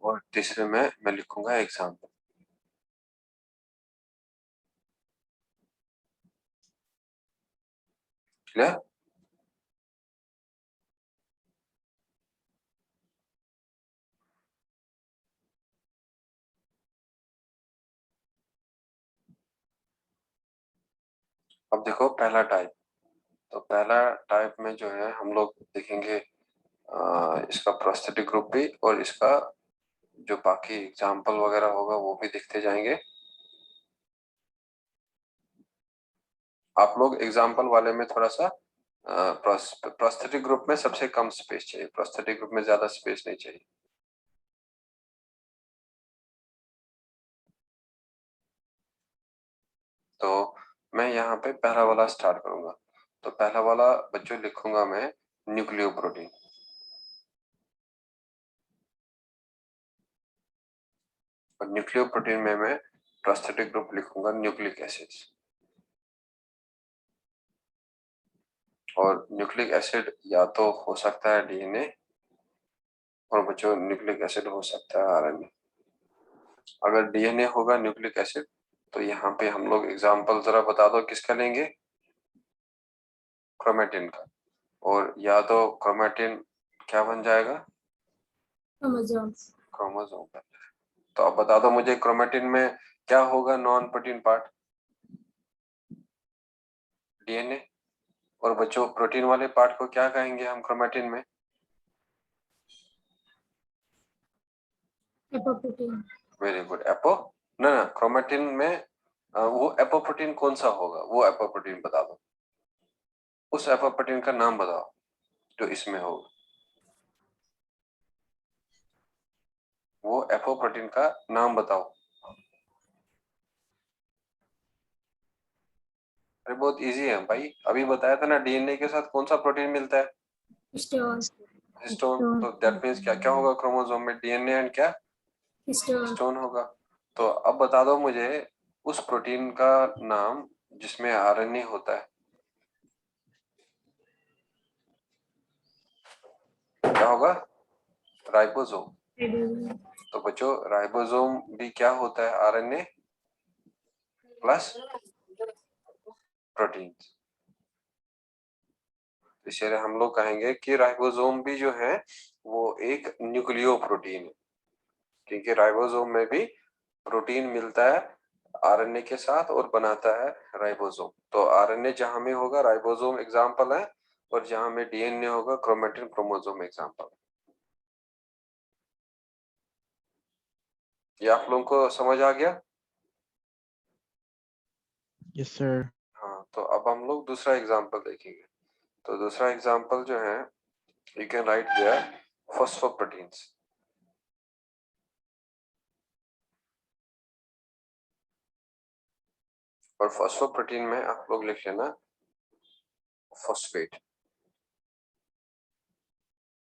और तीसरे में मैं लिखूंगा एग्जाम्पल। क्लियर? अब देखो पहला टाइप। तो पहला टाइप में जो है हम लोग देखेंगे इसका प्रोस्थेटिक ग्रुप भी, और इसका जो बाकी एग्जाम्पल वगैरह होगा वो भी देखते जाएंगे। आप लोग एग्जाम्पल वाले में थोड़ा सा प्रोस्थेटिक ग्रुप में सबसे कम स्पेस चाहिए, प्रोस्थेटिक ग्रुप में ज्यादा स्पेस नहीं चाहिए। तो मैं यहाँ पे पहला वाला स्टार्ट करूंगा। तो पहला वाला बच्चों लिखूंगा मैं न्यूक्लियो प्रोटीन। और न्यूक्लियो प्रोटीन में मैं प्रोस्थेटिक ग्रुप लिखूंगा न्यूक्लिक एसिड्स। और न्यूक्लिक एसिड या तो हो सकता है डीएनए, और बच्चों न्यूक्लिक एसिड हो सकता है आरएनए। अगर डीएनए होगा न्यूक्लिक एसिड तो यहाँ पे हम लोग एग्जाम्पल जरा बता दो किसका लेंगे, क्रोमेटिन का। और या तो क्रोमेटिन क्या बन जाएगा, क्रोमोसोम्स क्रोमोसोम बन जाएगा। तो अब बता दो मुझे क्रोमेटिन में क्या होगा नॉन प्रोटीन पार्ट, डीएनए। और बच्चों प्रोटीन वाले पार्ट को क्या कहेंगे हम क्रोमेटिन में, एपोप्रोटीन वेरी गुड एपो। ना क्रोमेटिन में वो एपोप्रोटीन कौन सा होगा, वो एपोप्रोटीन बता दो, उस एपोप्रोटीन का नाम बताओ जो इसमें होगा, वो एपोप्रोटीन का नाम बताओ। अरे बहुत इजी है भाई, अभी बताया था ना डीएनए के साथ कौन सा प्रोटीन मिलता है, हिस्टोन हिस्टोन। तो दैट मींस क्या क्या होगा क्रोमोसोम में, डीएनए एंड क्या, हिस्टोन हिस्टोन होगा। तो अब बता दो मुझे उस प्रोटीन का नाम जिसमें आरएनए होता है, क्या होगा, राइबोसोम। तो बच्चों राइबोसोम भी क्या होता है, आरएनए प्लस प्रोटीन। इसलिए हम लोग कहेंगे कि राइबोसोम भी जो है वो एक न्यूक्लियो प्रोटीन है, क्योंकि राइबोसोम में भी प्रोटीन मिलता है आरएनए के साथ और बनाता है राइबोसोम। तो आरएनए जहां में होगा राइबोसोम एग्जाम्पल है, और जहां में डीएनए होगा क्रोमेटिन क्रोमोसोम एग्जांपल। ये आप लोगों को समझ आ गया? Yes, sir. हाँ, तो अब हम लोग दूसरा एग्जांपल देखेंगे। तो दूसरा एग्जांपल जो है, यू कैन राइट देयर फॉस्फोप्रोटीन्स। और फॉस्फोप्रोटीन में आप लोग लिख लेना फॉस्फेट।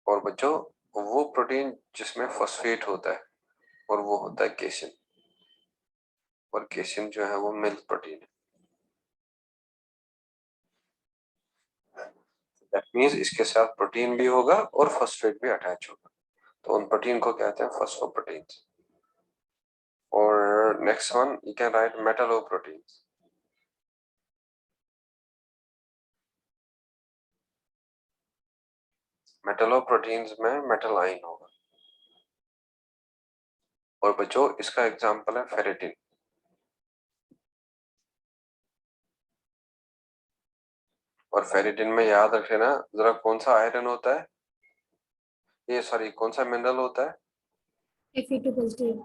और बच्चों, वो प्रोटीन जिसमें फॉस्फेट होता है और वो होता है केसिन। और केसिन जो है वो मिल्क प्रोटीन है। दैट मींस इसके साथ प्रोटीन भी होगा और फॉस्फेट भी अटैच होगा, तो उन प्रोटीन को कहते हैं फॉस्फोप्रोटीन्स। और next one you can write metalloproteins. Metalloproteins में मेटल आयन होगा। और बच्चों, इसका एग्जांपल है फेरेटिन। और फेरेटिन में याद रख लेना जरा, कौन सा आयरन होता है, ये सॉरी कौन सा मिनरल होता है? Fe2 positive.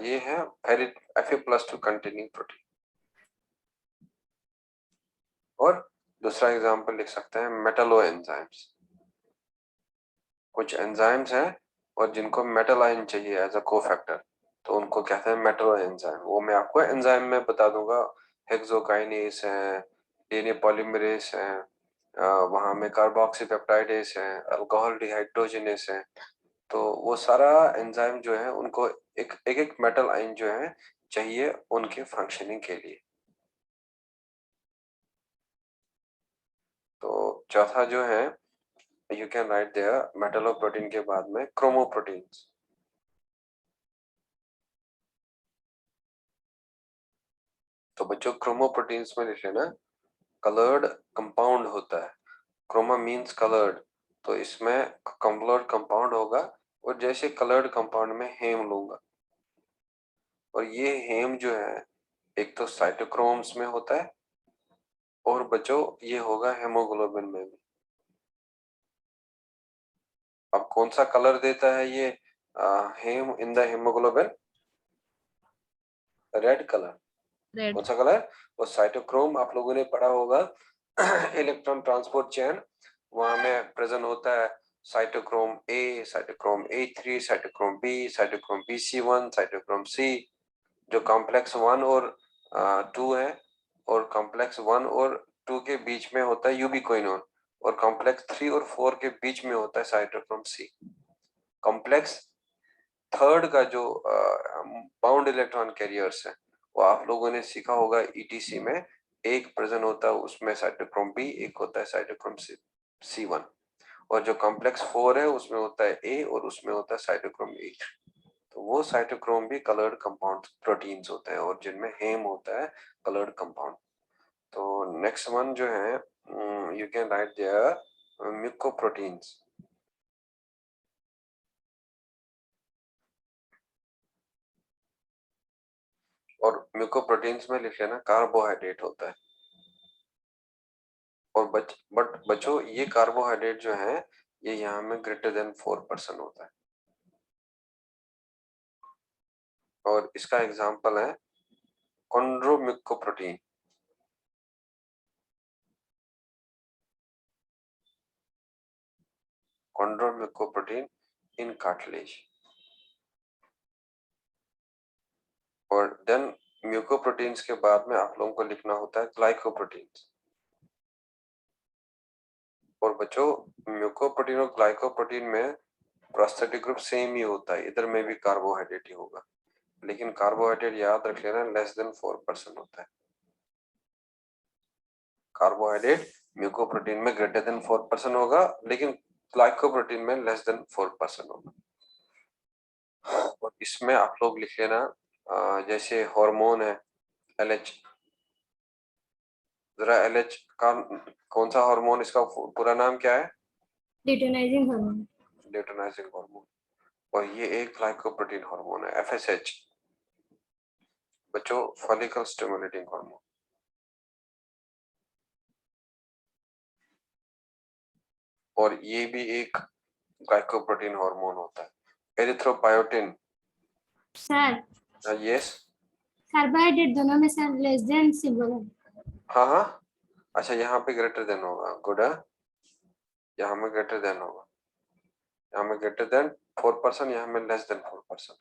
ये है Fe+2 कंटेनिंग प्रोटीन। और दूसरा एग्जांपल लिख सकते हैं मेटलो एंजाइम्स। कुछ एंजाइम्स हैं और जिनको मेटल आयन चाहिए एज अ कोफैक्टर, तो उनको कहते हैं मेटलो एंजाइम। वो मैं आपको एंजाइम में बता दूंगा। हेक्सोकाइनेस है, डीएनए पॉलीमरेज है, वहां में कार्बोक्सीपेप्टाइडेस है, अल्कोहल डिहाइड्रोजिनेस है। तो वो सारा एंजाइम जो है उनको एक एक मेटल आयन जो है चाहिए उनके फंक्शनिंग के लिए। तो चौथा जो है, यू कैन राइट देयर मेटलोप्रोटीन के बाद में क्रोमोप्रोटीन्स। तो बच्चों, क्रोमोप्रोटीन्स में लिख लेना कलर्ड कंपाउंड होता है। क्रोमा मींस कलर्ड, तो इसमें कलर्ड कंपाउंड होगा। और जैसे कलर्ड कंपाउंड में हेम लूंगा, और ये हेम जो है एक तो साइटोक्रोम्स में होता है और बच्चों ये होगा हेमोग्लोबिन में भी। अब कौन सा कलर देता है ये haem in the haemoglobin? Red colour. Red. कौन सा कलर? वो साइटोक्रोम आप लोगों ने पढ़ा होगा इलेक्ट्रॉन ट्रांसपोर्ट चेन, वहां में प्रेजेंट होता है cytochrome A, cytochrome A3, cytochrome B, cytochrome BC1, cytochrome C, जो कॉम्प्लेक्स 1 और 2 है। और कॉम्प्लेक्स 1 और 2 के बीच में होता है यूबिक्विनोन, और कॉम्प्लेक्स 3 और 4 के बीच में होता है साइटोक्रोम सी। कॉम्प्लेक्स थर्ड का जो बाउंड इलेक्ट्रॉन कैरियर्स है, वो आप लोगों ने सीखा होगा ईटीसी में। एक प्रेजेंट होता है उसमें साइटोक्रोम बी, एक होता है साइटोक्रोम C1। और जो कॉम्प्लेक्स 4 है उसमें होता है ए और उसमें होता है साइटोक्रोम 8। तो वो साइटोक्रोम भी कलर्ड कंपाउंड प्रोटीन्स होते हैं और जिनमें हेम होता है कलर्ड कंपाउंड। तो नेक्स्ट वन जो है, यू कैन राइट देयर म्यूकोप्रोटीन्स। और म्यूकोप्रोटीन्स में लिख लेना कार्बोहाइड्रेट होता है। और बट बच्चों, ये कार्बोहाइड्रेट जो है ये यहाँ में ग्रेटर देन 4% होता है। और इसका एग्जांपल है कॉन्ड्रोम्यूकोप्रोटीन। कॉन्ड्रोम्यूकोप्रोटीन इन कार्टिलेज। और देन म्यूकोप्रोटीन्स के बाद में आप लोगों को लिखना होता है ग्लाइकोप्रोटीन्स। और बच्चों, म्यूकोप्रोटीन और ग्लाइकोप्रोटीन में प्रोस्थेटिक ग्रुप सेम ही होता है, इधर में भी कार्बोहाइड्रेट ही होगा, लेकिन कार्बोहाइड्रेट याद रख लेना लेस देन 4% होता है। कार्बोहाइड्रेट म्यूकोप्रोटीन में ग्रेटर देन 4% होगा, लेकिन ग्लाइकोप्रोटीन में लेस देन 4% होगा। और इसमें आप लोग लिख लेना जैसे हार्मोन है LH। जरा LH का कौन सा हार्मोन, इसका पूरा नाम क्या है? Luteinizing hormone. Luteinising hormone. और ये एक ग्लाइकोप्रोटीन हार्मोन है FSH। बच्चों, फॉलिकल स्टिमुलेटिंग हार्मोन। और ये भी एक ग्लाइकोप्रोटीन हार्मोन होता है। एरिथ्रोपायोटिन, सर यस, कार्बोहाइड्रेट दोनों में सर लेस देन सिंबल है। हाँ हाँ, अच्छा यहाँ पे ग्रेटर देन होगा, गुड है, यहाँ में ग्रेटर देन होगा, यहाँ में ग्रेटर देन 4%, यहाँ में लेस देन 4%।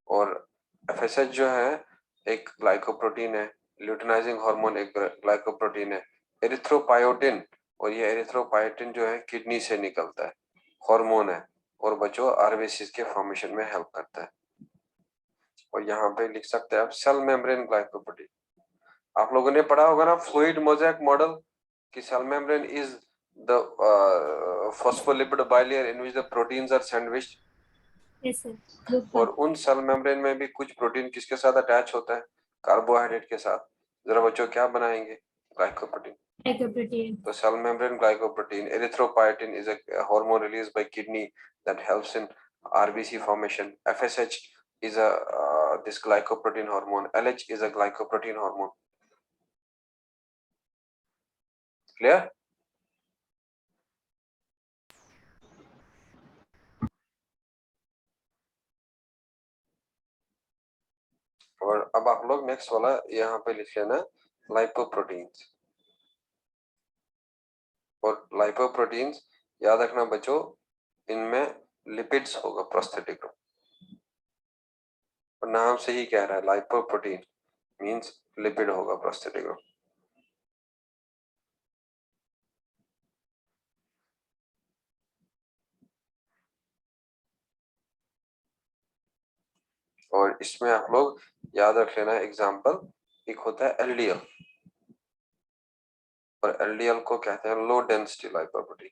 और FSH जो है एक ग्लाइकोप्रोटीन है, ल्यूटिनाइजिंग हार्मोन एक ग्लाइकोप्रोटीन है। एरिथ्रोपायोटिन, और ये एरिथ्रोपायोटिन जो है किडनी से निकलता है, हार्मोन है, और बच्चों आरबीसी के फॉर्मेशन में हेल्प करता है। और यहाँ पे लिख सकते हैं आप सेल मेम्ब्रेन ग्लाइकोप्रोटीन। आप लोगों ने पढ़ा होगा ना फ्लूइड मोज़ेक मॉडल कि cell membrane is the phospholipid bilayer in which the proteins are sandwiched। Yes sir. Yes, sir. और उन सेल मेम्ब्रेन में भी कुछ प्रोटीन किसके साथ अटैच होता है, कार्बोहाइड्रेट के साथ। जरा बच्चों क्या बनाएंगे, ग्लाइकोप्रोटीन। ग्लाइकोप्रोटीन। तो cell membrane glycoprotein, erythropoietin is a hormone released by kidney that helps in RBC formation। FSH is a this glycoprotein hormone। LH is a glycoprotein hormone। Clear? और अब आप लोग नेक्स्ट वाला यहाँ पे लिख लेना लाइपोप्रोटीन्स। और लाइपोप्रोटीन्स याद रखना बच्चों, इनमें लिपिड्स होगा प्रोस्थेटिक ग्रुप, और नाम से ही कह रहा है लाइपोप्रोटीन मींस लिपिड होगा प्रोस्थेटिक ग्रुप। और इसमें आप लोग याद रख लेना एग्जांपल, एक होता है LDL, और LDL को कहते हैं लो डेंसिटी लाइपोप्रोटीन।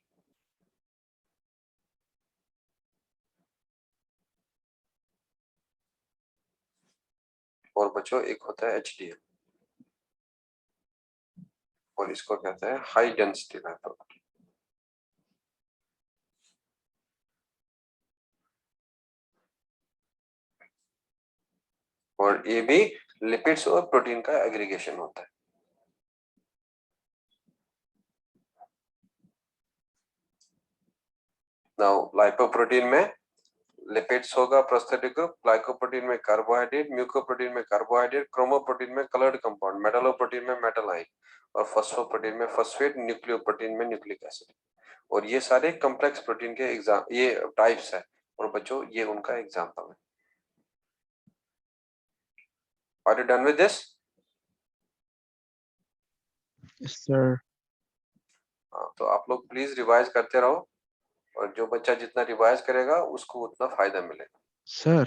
और बच्चों एक होता है HDL, और इसको कहते हैं हाई डेंसिटी लाइपोप्रोटीन। और ये भी लिपिड्स और प्रोटीन का एग्रीगेशन होता है। नाउ लाइपोप्रोटीन में लिपिड्स होगा प्रोस्थेटिक ग्रुप, ग्लाइकोप्रोटीन में कार्बोहाइड्रेट, म्यूकोप्रोटीन में कार्बोहाइड्रेट, क्रोमोप्रोटीन में कलर्ड कंपाउंड, मेटालोप्रोटीन में मेटल आयन, और फॉस्फोप्रोटीन में फॉस्फेट, न्यूक्लियोप्रोटीन में न्यूक्लिक एसिड। और ये सारे कॉम्प्लेक्स प्रोटीन के एग्जाम ये टाइप्स है, और बच्चों ये उनका एग्जांपल है। Are you done with this? Yes, sir. हाँ, तो आप लोग प्लीज रिवाइज करते रहो, और जो बच्चा जितना रिवाइज करेगा उसको उतना फायदा मिलेगा। Sir,